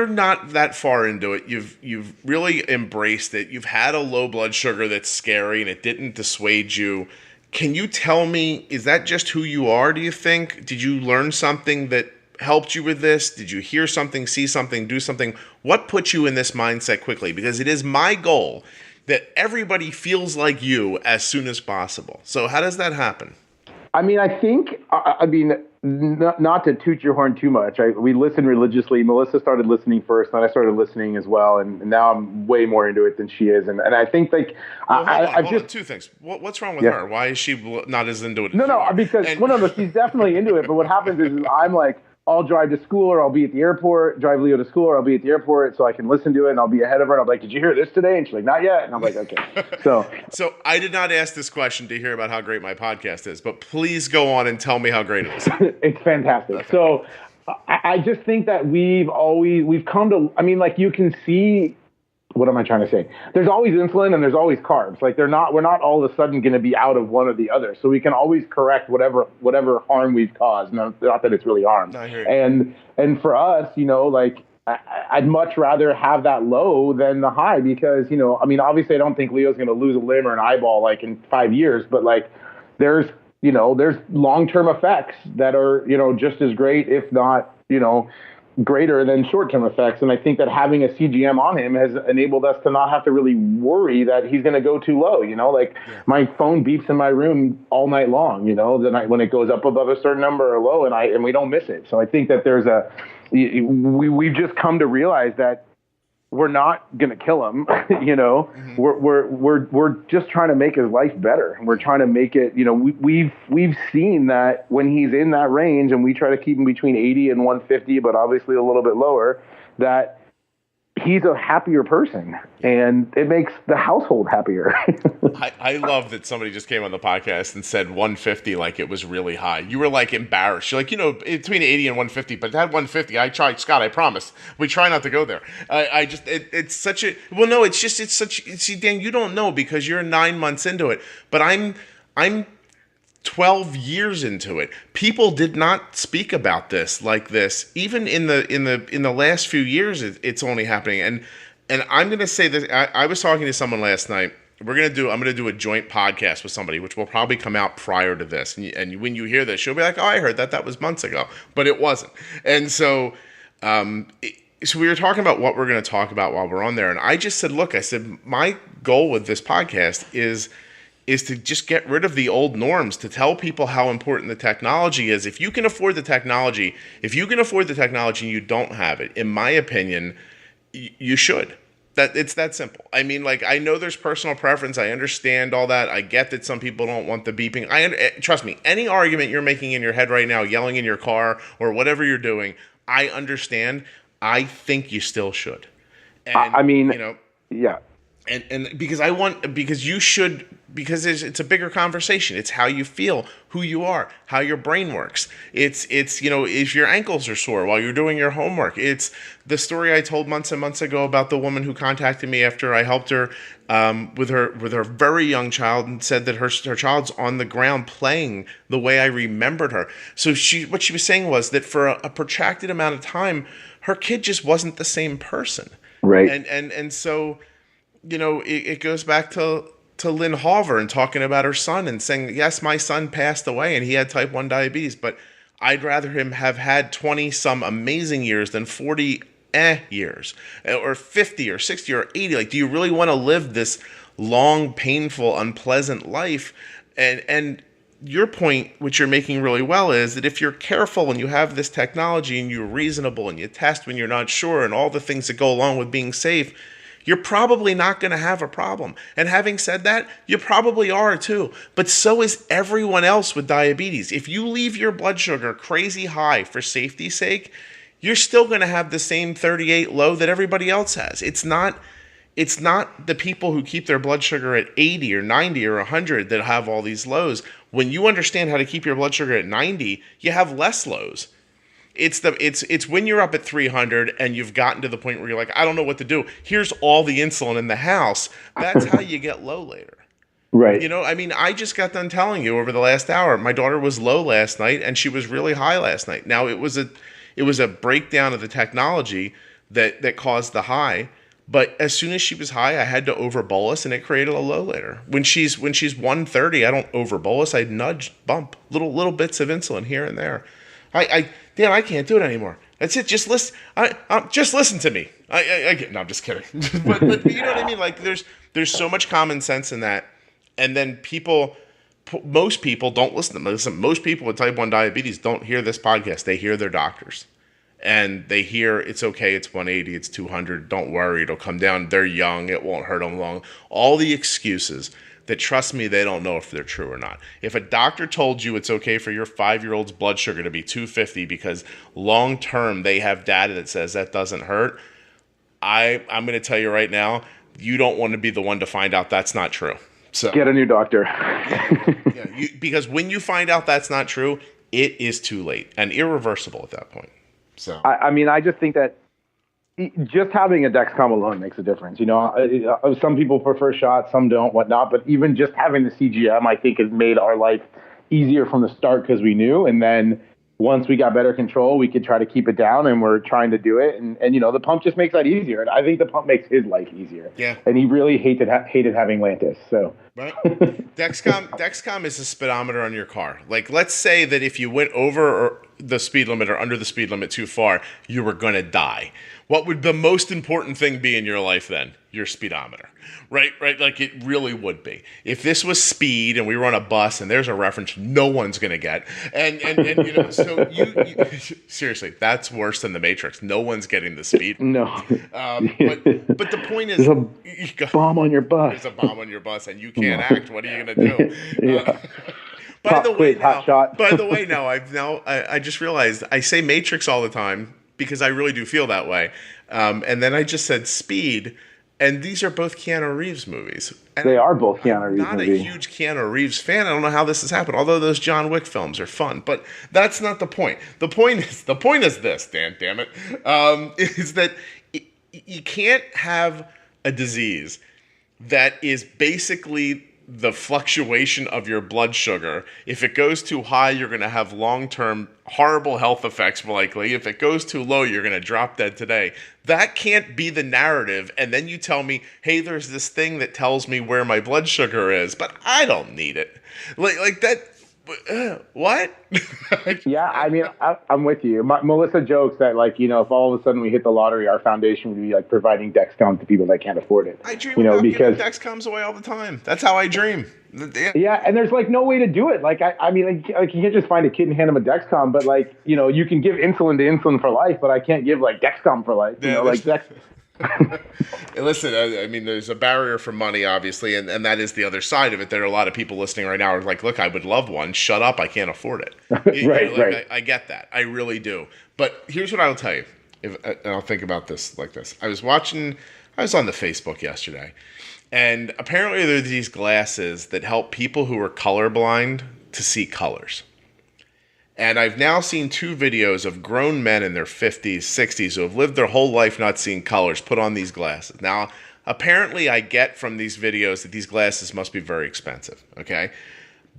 not that far into it. You've really embraced it. You've had a low blood sugar that's scary, and it didn't dissuade you. Can you tell me, is that just who you are, do you think? Did you learn something that helped you with this? Did you hear something, see something, do something? What put you in this mindset quickly? Because it is my goal that everybody feels like you as soon as possible. So how does that happen? I mean, I think, not to toot your horn too much. We listen religiously. Melissa started listening first, and I started listening as well. And now I'm way more into it than she is. And I think hold on. Two things. What's wrong with her? Why is she not as into it? Because she's definitely into it. But what happens is I'm like, I'll drive to school or I'll be at the airport, drive Leo to school or I'll be at the airport so I can listen to it and I'll be ahead of her. And I'm like, did you hear this today? And she's like, not yet. And I'm like, okay. So I did not ask this question to hear about how great my podcast is, but please go on and tell me how great it is. It's fantastic. So I just think that we've come to, I mean, like you can see, what am I trying to say? There's always insulin and there's always carbs. Like we're not all of a sudden going to be out of one or the other. So we can always correct whatever harm we've caused. Not that it's really harm. And for us, like I'd much rather have that low than the high because, I mean, obviously I don't think Leo's going to lose a limb or an eyeball like in 5 years, but like there's long-term effects that are, just as great, if not, greater than short-term effects. And I think that having a CGM on him has enabled us to not have to really worry that he's going to go too low. My phone beeps in my room all night long, the night when it goes up above a certain number or low and we don't miss it. So I think that we've just come to realize that we're not going to kill him. Mm-hmm. We're just trying to make his life better. We're trying to make it, we've seen that when he's in that range and we try to keep him between 80 and 150, but obviously a little bit lower, that he's a happier person and it makes the household happier. I love that somebody just came on the podcast and said 150 like it was really high. You were like embarrassed. You're like, between 80 and 150, but that 150, I tried, Scott, I promise. We try not to go there. It's such a, well, no, see, Dan, you don't know because you're 9 months into it, but I'm 12 years into it. People did not speak about this like this. Even in the last few years, it's only happening. And I'm going to say this. I was talking to someone last night. I'm going to do a joint podcast with somebody, which will probably come out prior to this. And when you hear this, you'll be like, oh, I heard that was months ago, but it wasn't. And so, so we were talking about what we're going to talk about while we're on there. And I just said, look, I said, my goal with this podcast is to just get rid of the old norms, to tell people how important the technology is. If you can afford the technology and you don't have it, in my opinion, you should. It's that simple. I mean, like, I know there's personal preference. I understand all that. I get that some people don't want the beeping. Trust me, any argument you're making in your head right now, yelling in your car or whatever you're doing, I understand. I think you still should. And, I mean, yeah. And because you should, because it's a bigger conversation. It's how you feel, who you are, how your brain works. It's if your ankles are sore while you're doing your homework. It's the story I told months and months ago about the woman who contacted me after I helped her with her very young child and said that her child's on the ground playing the way I remembered her. So what she was saying was that for a protracted amount of time, her kid just wasn't the same person. Right. And so, it goes back to Lynn Halver and talking about her son and saying, yes, my son passed away and he had type 1 diabetes, but I'd rather him have had 20 some amazing years than 40 years or 50 or 60 or 80. Like, do you really want to live this long, painful, unpleasant life? And your point, which you're making really well, is that if you're careful and you have this technology and you're reasonable and you test when you're not sure and all the things that go along with being safe, you're probably not going to have a problem. And having said that, you probably are too. But so is everyone else with diabetes. If you leave your blood sugar crazy high for safety's sake, you're still going to have the same 38 low that everybody else has. It's not the people who keep their blood sugar at 80 or 90 or 100 that have all these lows. When you understand how to keep your blood sugar at 90, you have less lows. It's when you're up at 300 and you've gotten to the point where you're like, I don't know what to do. Here's all the insulin in the house. That's how you get low later. Right. I mean, I just got done telling you over the last hour, my daughter was low last night and she was really high last night. Now it was a breakdown of the technology that caused the high. But as soon as she was high, I had to over bolus and it created a low later. When she's 130, I don't over bolus. I nudge, bump little bits of insulin here and there. Dan, I can't do it anymore. That's it. Just listen. Just listen to me. No, I'm just kidding. but you know what I mean? Like there's so much common sense in that. And then most people don't listen to them. Listen, most people with type 1 diabetes don't hear this podcast. They hear their doctors. And they hear it's okay, it's 180, it's 200, don't worry, it'll come down. They're young, it won't hurt them long. All the excuses that, trust me, they don't know if they're true or not. If a doctor told you it's okay for your 5-year-old's blood sugar to be 250 because long-term they have data that says that doesn't hurt, I'm going to tell you right now, you don't want to be the one to find out that's not true. So get a new doctor. Because when you find out that's not true, it is too late and irreversible at that point. So I mean, I just think that just having a Dexcom alone makes a difference. Some people prefer shots, some don't, whatnot. But even just having the CGM, I think, has made our life easier from the start because we knew. And then once we got better control, we could try to keep it down, and we're trying to do it. And the pump just makes that easier. And I think the pump makes his life easier. Yeah. And he really hated having Lantus. So. Right. Dexcom is a speedometer on your car. Like, let's say that if you went over the speed limit or under the speed limit too far, you were going to die. What would the most important thing be in your life then? Your speedometer. Right? Like, it really would be. If this was speed and we were on a bus and there's a reference no one's going to get. And so you seriously, that's worse than the Matrix. No one's getting the speed. No. But the point is, there's a bomb on your bus. There's a bomb on your bus and you can't act. What are you going to do? Yeah. By the way, now I just realized I say Matrix all the time because I really do feel that way. And then I just said Speed, and these are both Keanu Reeves movies. And they are both Keanu Reeves movies. I'm not a huge Keanu Reeves fan. I don't know how this has happened, although those John Wick films are fun. But that's not the point. The point is this, Dan, damn it, is that you can't have a disease that is basically the fluctuation of your blood sugar. If it goes too high, you're going to have long-term horrible health effects, likely. If it goes too low, you're going to drop dead today. That can't be the narrative. And then you tell me, hey, there's this thing that tells me where my blood sugar is, but I don't need it. Like that. What? Yeah, I mean, I'm with you. Melissa jokes that, if all of a sudden we hit the lottery, our foundation would be providing Dexcom to people that can't afford it. I dream about giving Dexcoms away all the time. That's how I dream. Yeah, and there's no way to do it. I mean, you can't just find a kid and hand him a Dexcom, but you can give insulin to insulin for life, but I can't give Dexcom for life. Listen, I mean, there's a barrier for money, obviously, and that is the other side of it. There are a lot of people listening right now who are like, look, I would love one. Shut up. I can't afford it. Right. I get that. I really do. But here's what I'll tell you, and I'll think about this like this. I was on the Facebook yesterday, and apparently there are these glasses that help people who are colorblind to see colors. And I've now seen 2 videos of grown men in their 50s, 60s who have lived their whole life not seeing colors put on these glasses. Now, apparently I get from these videos that these glasses must be very expensive, okay?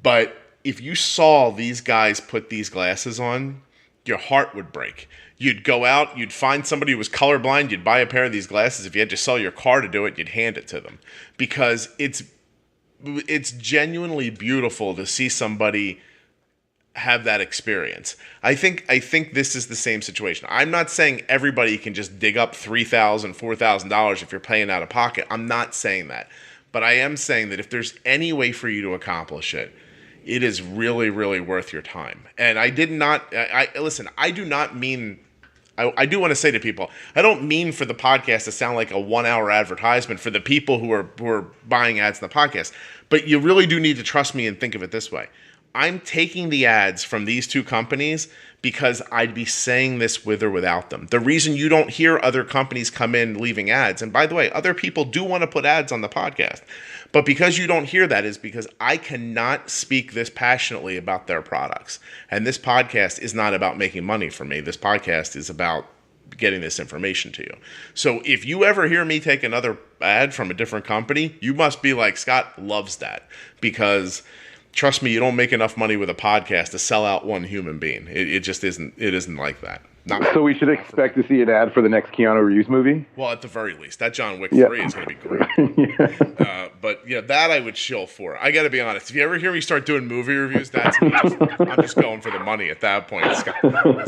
But if you saw these guys put these glasses on, your heart would break. You'd go out, you'd find somebody who was colorblind, you'd buy a pair of these glasses. If you had to sell your car to do it, you'd hand it to them. Because it's genuinely beautiful to see somebody have that experience. I think this is the same situation. I'm not saying everybody can just dig up $3,000, $4,000 if you're paying out of pocket. I'm not saying that. But I am saying that if there's any way for you to accomplish it, it is really, really worth your time. And I do not mean, I do want to say to people, I don't mean for the podcast to sound like a 1-hour advertisement for the people who are buying ads in the podcast. But you really do need to trust me and think of it this way. I'm taking the ads from these 2 companies because I'd be saying this with or without them. The reason you don't hear other companies come in leaving ads, and by the way, other people do want to put ads on the podcast, but because you don't hear that is because I cannot speak this passionately about their products. And this podcast is not about making money for me. This podcast is about getting this information to you. So if you ever hear me take another ad from a different company, you must be like, Scott loves that, because trust me, you don't make enough money with a podcast to sell out one human being. It just isn't. It isn't like that. So we should expect to see an ad for the next Keanu Reeves movie? Well, at the very least. That John Wick 3 is going to be great. But yeah, that I would shill for. I got to be honest. If you ever hear me start doing movie reviews, I'm just going for the money at that point. It's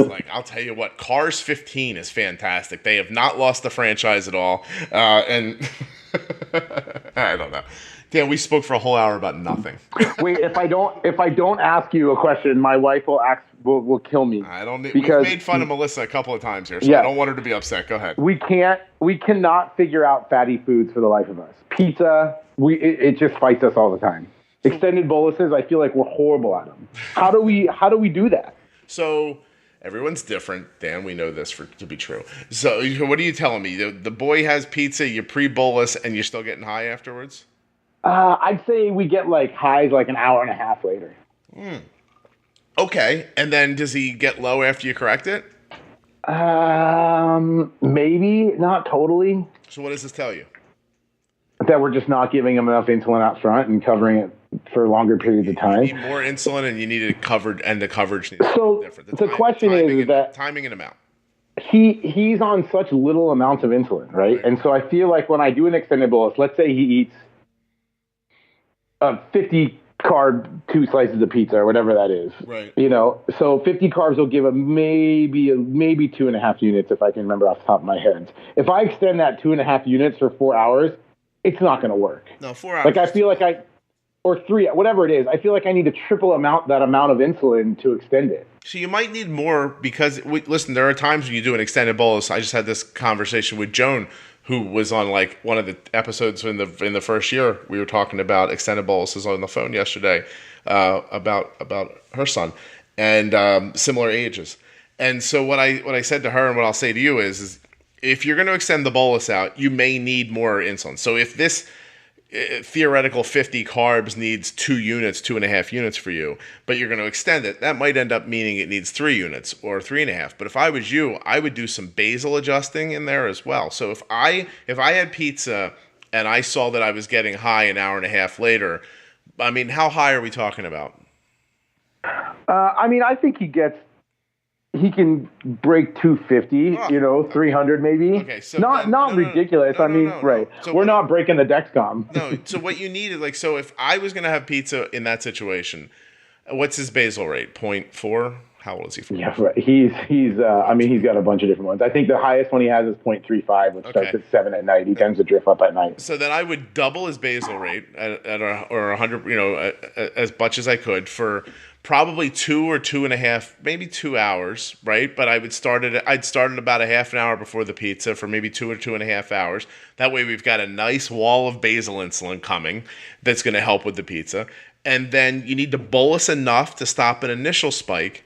like, I'll tell you what, Cars 15 is fantastic. They have not lost the franchise at all. And I don't know. Dan, we spoke for a whole hour about nothing. Wait, if I don't ask you a question, my wife will kill me. We've made fun of Melissa a couple of times here, so I don't want her to be upset. Go ahead. We cannot figure out fatty foods for the life of us. Pizza, it just fights us all the time. Extended boluses, I feel like we're horrible at them. How do we do that? So everyone's different, Dan. We know this to be true. So what are you telling me? The boy has pizza, you pre-bolus, and you're still getting high afterwards? I'd say we get highs an hour and a half later. Okay. And then does he get low after you correct it? Maybe, not totally. So what does this tell you? That we're just not giving them enough insulin out front and covering it for longer periods of time. You need more insulin, and you need it covered, and the coverage needs so to be different. The question is that timing and amount. He's on such little amounts of insulin, right? And so I feel like when I do an extended bolus, let's say he eats a 50 carb 2 slices of pizza or whatever that is, right? So 50 carbs will give maybe 2.5 units if I can remember off the top of my head. If I extend that 2.5 units for 4 hours, it's not going to work. No, 4 hours. Like I feel like or 3, whatever it is, I feel like I need to triple that amount of insulin to extend it. So you might need more because, listen, there are times when you do an extended bolus. I just had this conversation with Joan, who was on like one of the episodes in the first year. We were talking about extended boluses on the phone yesterday about her son and similar ages. And so what I said to her and what I'll say to you is if you're going to extend the bolus out, you may need more insulin. So if this theoretical 50 carbs needs 2.5 units for you, but you're going to extend it, that might end up meaning it needs 3 units or 3.5. But if I was you, I would do some basal adjusting in there as well. So if I had pizza and I saw that I was getting high an hour and a half later, I mean, how high are we talking about? I think he can break 250, 300 maybe. Okay, so not ridiculous. Right. So we're not breaking the Dexcom. No. So what you need is so if I was going to have pizza in that situation, what's his basal rate? 0.4? How old is he? Yeah, right. He's got a bunch of different ones. I think the highest one he has is 0.35, which starts at 7 at night. He tends to drift up at night. So then I would double his basal rate or 100, as much as I could for probably 2 or 2.5, maybe 2 hours, right? But I'd start it about a half an hour before the pizza for maybe 2 or 2.5 hours. That way we've got a nice wall of basal insulin coming that's going to help with the pizza. And then you need to bolus enough to stop an initial spike,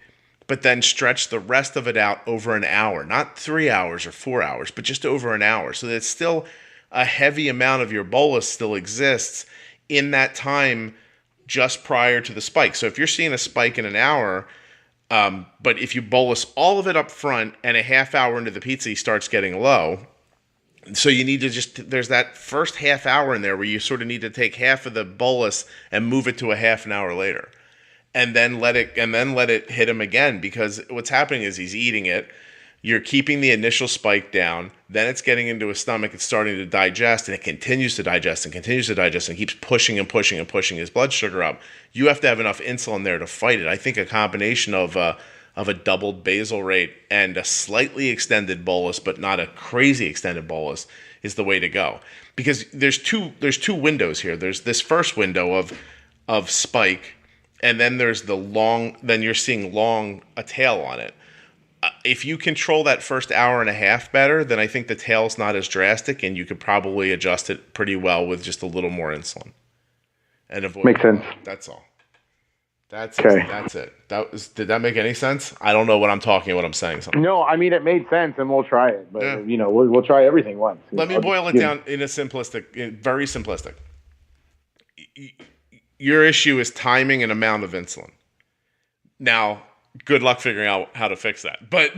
but then stretch the rest of it out over an hour, not 3 hours or 4 hours, but just over an hour. So that still a heavy amount of your bolus still exists in that time just prior to the spike. So if you're seeing a spike in an hour, but if you bolus all of it up front and a half hour into the pizza, he starts getting low. So you need to there's that first half hour in there where you sort of need to take half of the bolus and move it to a half an hour later. And then let it hit him again, because what's happening is he's eating it. You're keeping the initial spike down. Then it's getting into his stomach. It's starting to digest, and it continues to digest and keeps pushing and pushing and pushing his blood sugar up. You have to have enough insulin there to fight it. I think a combination of a doubled basal rate and a slightly extended bolus, but not a crazy extended bolus, is the way to go. Because there's two windows here. There's this first window of spike, and then there's then you're seeing a tail on it. If you control that first hour and a half better, then I think the tail's not as drastic, and you could probably adjust it pretty well with just a little more insulin. And avoid. Makes sense. That's all. That's it. Did that make any sense? I don't know what I'm talking, what I'm saying. Something. No, it made sense, and we'll try it. But we'll try everything once. Let me boil it down in a very simplistic. Your issue is timing and amount of insulin. Now, good luck figuring out how to fix that. But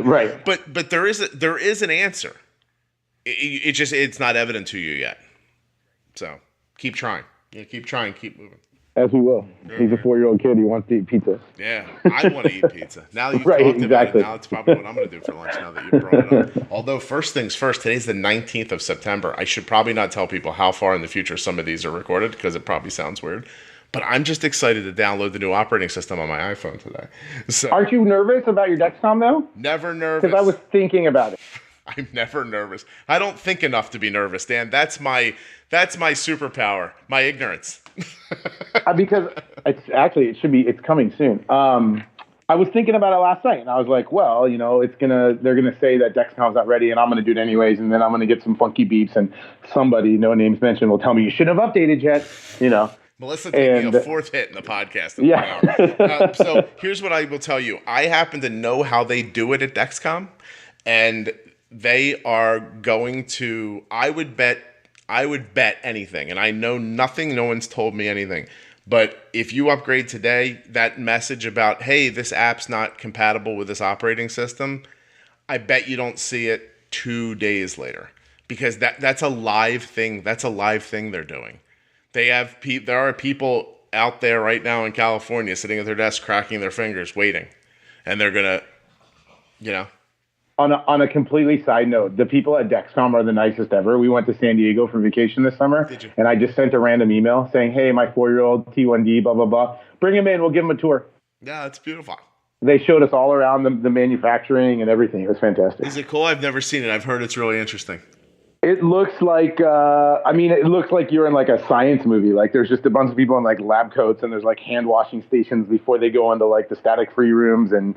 right. But there is an answer. It's not evident to you yet. So keep trying. Keep trying. Keep moving. As we will. He's a 4-year-old kid. He wants to eat pizza. Yeah, I want to eat pizza. Now you've talked about it, now it's probably what I'm going to do for lunch now that you brought it up. Although, first things first, today's the 19th of September. I should probably not tell people how far in the future some of these are recorded, because it probably sounds weird. But I'm just excited to download the new operating system on my iPhone today. So, aren't you nervous about your Dexcom, though? Never nervous. Because I was thinking about it. I'm never nervous. I don't think enough to be nervous, Dan. That's my superpower, my ignorance. Because it's coming soon. I was thinking about it last night, and I was like, well, they're gonna say that Dexcom's not ready, and I'm gonna do it anyways, and then I'm gonna get some funky beeps, and somebody, no names mentioned, will tell me you shouldn't have updated yet. Melissa taking a fourth hit in the podcast. Yeah. So here's what I will tell you. I happen to know how they do it at Dexcom, and they are going to, I would bet anything, and I know nothing, no one's told me anything, but if you upgrade today, that message about, hey, this app's not compatible with this operating system, I bet you don't see it 2 days later, because that's a live thing. That's a live thing they're doing. There are people out there right now in California sitting at their desk, cracking their fingers, waiting, and they're gonna, On a completely side note, the people at Dexcom are the nicest ever. We went to San Diego for vacation this summer, and I just sent a random email saying, "Hey, my 4-year-old T1D, blah blah blah, bring him in. We'll give him a tour." Yeah, it's beautiful. They showed us all around the manufacturing and everything. It was fantastic. Is it cool? I've never seen it. I've heard it's really interesting. It looks like, it looks like you're in like a science movie. Like there's just a bunch of people in like lab coats, and there's like hand washing stations before they go into like the static free rooms. And,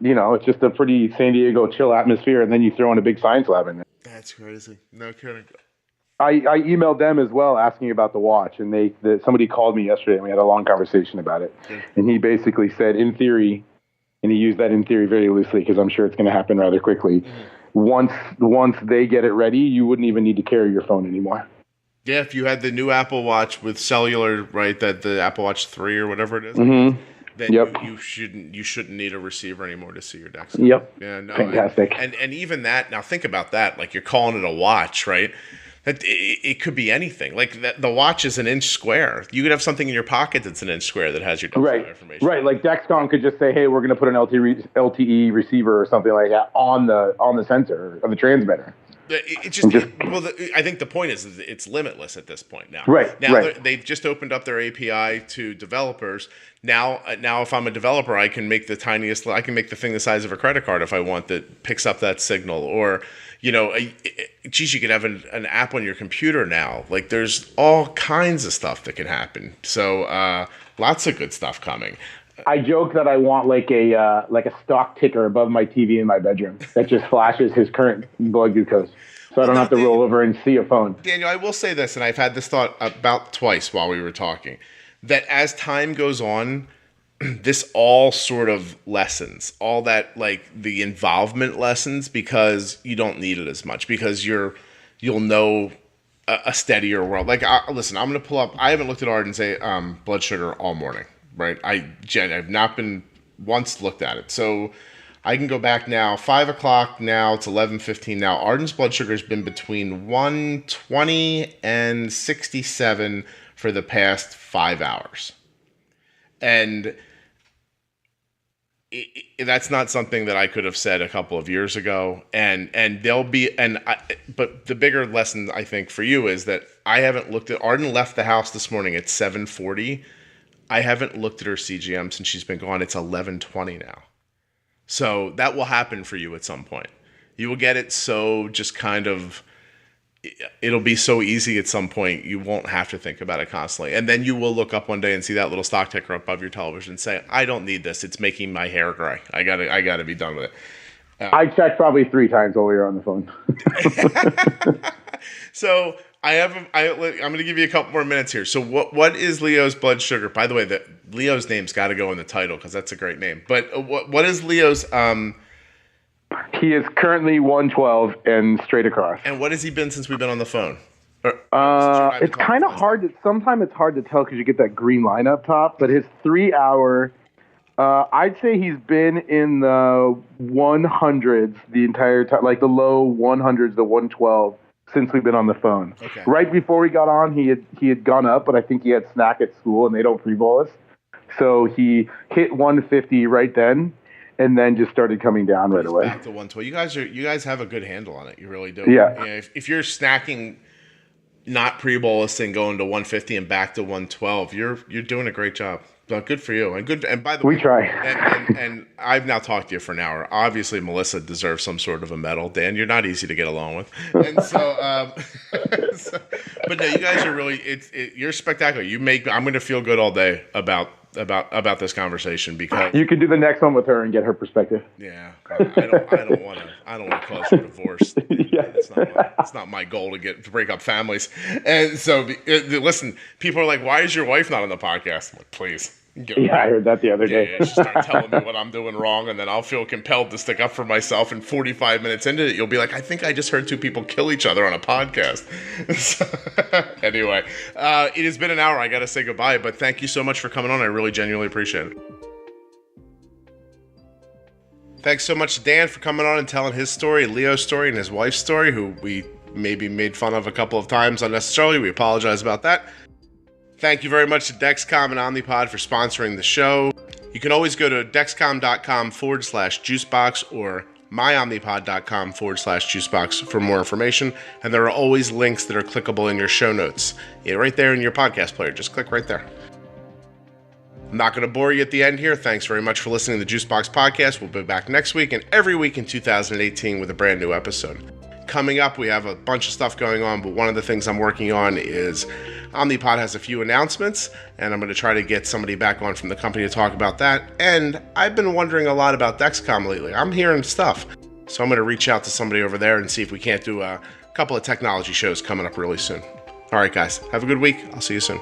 it's just a pretty San Diego chill atmosphere. And then you throw in a big science lab in there. That's crazy. No kidding. I emailed them as well asking about the watch, and somebody called me yesterday and we had a long conversation about it. Yeah. And he basically said, in theory, and he used that in theory very loosely because I'm sure it's going to happen rather quickly. Mm-hmm. Once they get it ready, you wouldn't even need to carry your phone anymore. Yeah, if you had the new Apple Watch with cellular, right, that the Apple Watch 3 or whatever it is, then you shouldn't need a receiver anymore to see your Dexcom. Yep. Yeah, no, fantastic. And even that, now think about that, like you're calling it a watch, right? It could be anything. Like the watch is an inch square. You could have something in your pocket that's an inch square that has your Dexcom information. Right. Like Dexcom could just say, "Hey, we're going to put an LTE receiver or something like that on the sensor of the transmitter." I think the point is it's limitless at this point now. Right. Now they've just opened up their API to developers. Now, if I'm a developer, I can make the tiniest. I can make the thing the size of a credit card if I want that picks up that signal. Or, you could have an app on your computer now. Like there's all kinds of stuff that can happen. So lots of good stuff coming. I joke that I want like a stock ticker above my TV in my bedroom that just flashes his current blood glucose, so I don't have to roll over and see a phone. Daniel, I will say this, and I've had this thought about twice while we were talking, that as time goes on, this all sort of lessens. All that, like the involvement lessens because you don't need it as much, because you'll know a steadier world. Like, listen, I'm going to pull up. I haven't looked at Arden's blood sugar all morning. Right, I've not been once looked at it, so I can go back now. 5 o'clock now. It's 11:15 now. Arden's blood sugar has been between 120 and 67 for the past 5 hours, and that's not something that I could have said a couple of years ago. And but the bigger lesson I think for you is that I haven't looked at. Arden left the house this morning at 7:40. I haven't looked at her CGM since she's been gone. It's 11:20 now. So that will happen for you at some point. You will get it so just kind of, it'll be so easy at some point. You won't have to think about it constantly. And then you will look up one day and see that little stock ticker above your television and say, I don't need this. It's making my hair gray. I gotta be done with it. I checked probably 3 times while we were on the phone. So I'm going to give you a couple more minutes here. So what is Leo's blood sugar? By the way, Leo's name's got to go in the title because that's a great name. But what is Leo's? He is currently 112 and straight across. And what has he been since we've been on the phone? It's kind of hard. Sometimes it's hard to tell because you get that green line up top. But his 3-hour, I'd say he's been in the 100s the entire time, like the low 100s, the 112. Since we've been on the phone. Okay. Right before we got on, he had gone up, but I think he had snack at school and they don't pre-bolus. So he hit 150 right then, and then just started coming down right away. Back to 112. You guys have a good handle on it. You really do. Yeah. If you're snacking, not pre-bolusing, going to 150 and back to 112, you're doing a great job. Good for you. And by the way, we try. And I've now talked to you for an hour. Obviously, Melissa deserves some sort of a medal. Dan, you're not easy to get along with. And so, but no, you guys are really. You're spectacular. I'm going to feel good all day about this conversation because you can do the next one with her and get her perspective. Yeah, I don't want to cause her divorce. Yeah. It's not my goal to break up families. And so, listen, people are like, "Why is your wife not on the podcast?" I'm like, please. I heard that the other day. She started telling me what I'm doing wrong, and then I'll feel compelled to stick up for myself. And 45 minutes into it, you'll be like, I think I just heard 2 people kill each other on a podcast. Anyway, it has been an hour. I got to say goodbye, but thank you so much for coming on. I really genuinely appreciate it. Thanks so much to Dan for coming on and telling his story, Leo's story, and his wife's story, who we maybe made fun of a couple of times unnecessarily. We apologize about that. Thank you very much to Dexcom and Omnipod for sponsoring the show. You can always go to dexcom.com/juicebox or myomnipod.com/juicebox for more information. And there are always links that are clickable in your show notes. Yeah, right there in your podcast player. Just click right there. I'm not going to bore you at the end here. Thanks very much for listening to the Juicebox Podcast. We'll be back next week and every week in 2018 with a brand new episode. Coming up, we have a bunch of stuff going on, but one of the things I'm working on is Omnipod has a few announcements, and I'm going to try to get somebody back on from the company to talk about that. And I've been wondering a lot about Dexcom lately. I'm hearing stuff. So I'm going to reach out to somebody over there and see if we can't do a couple of technology shows coming up really soon. All right, guys. Have a good week. I'll see you soon.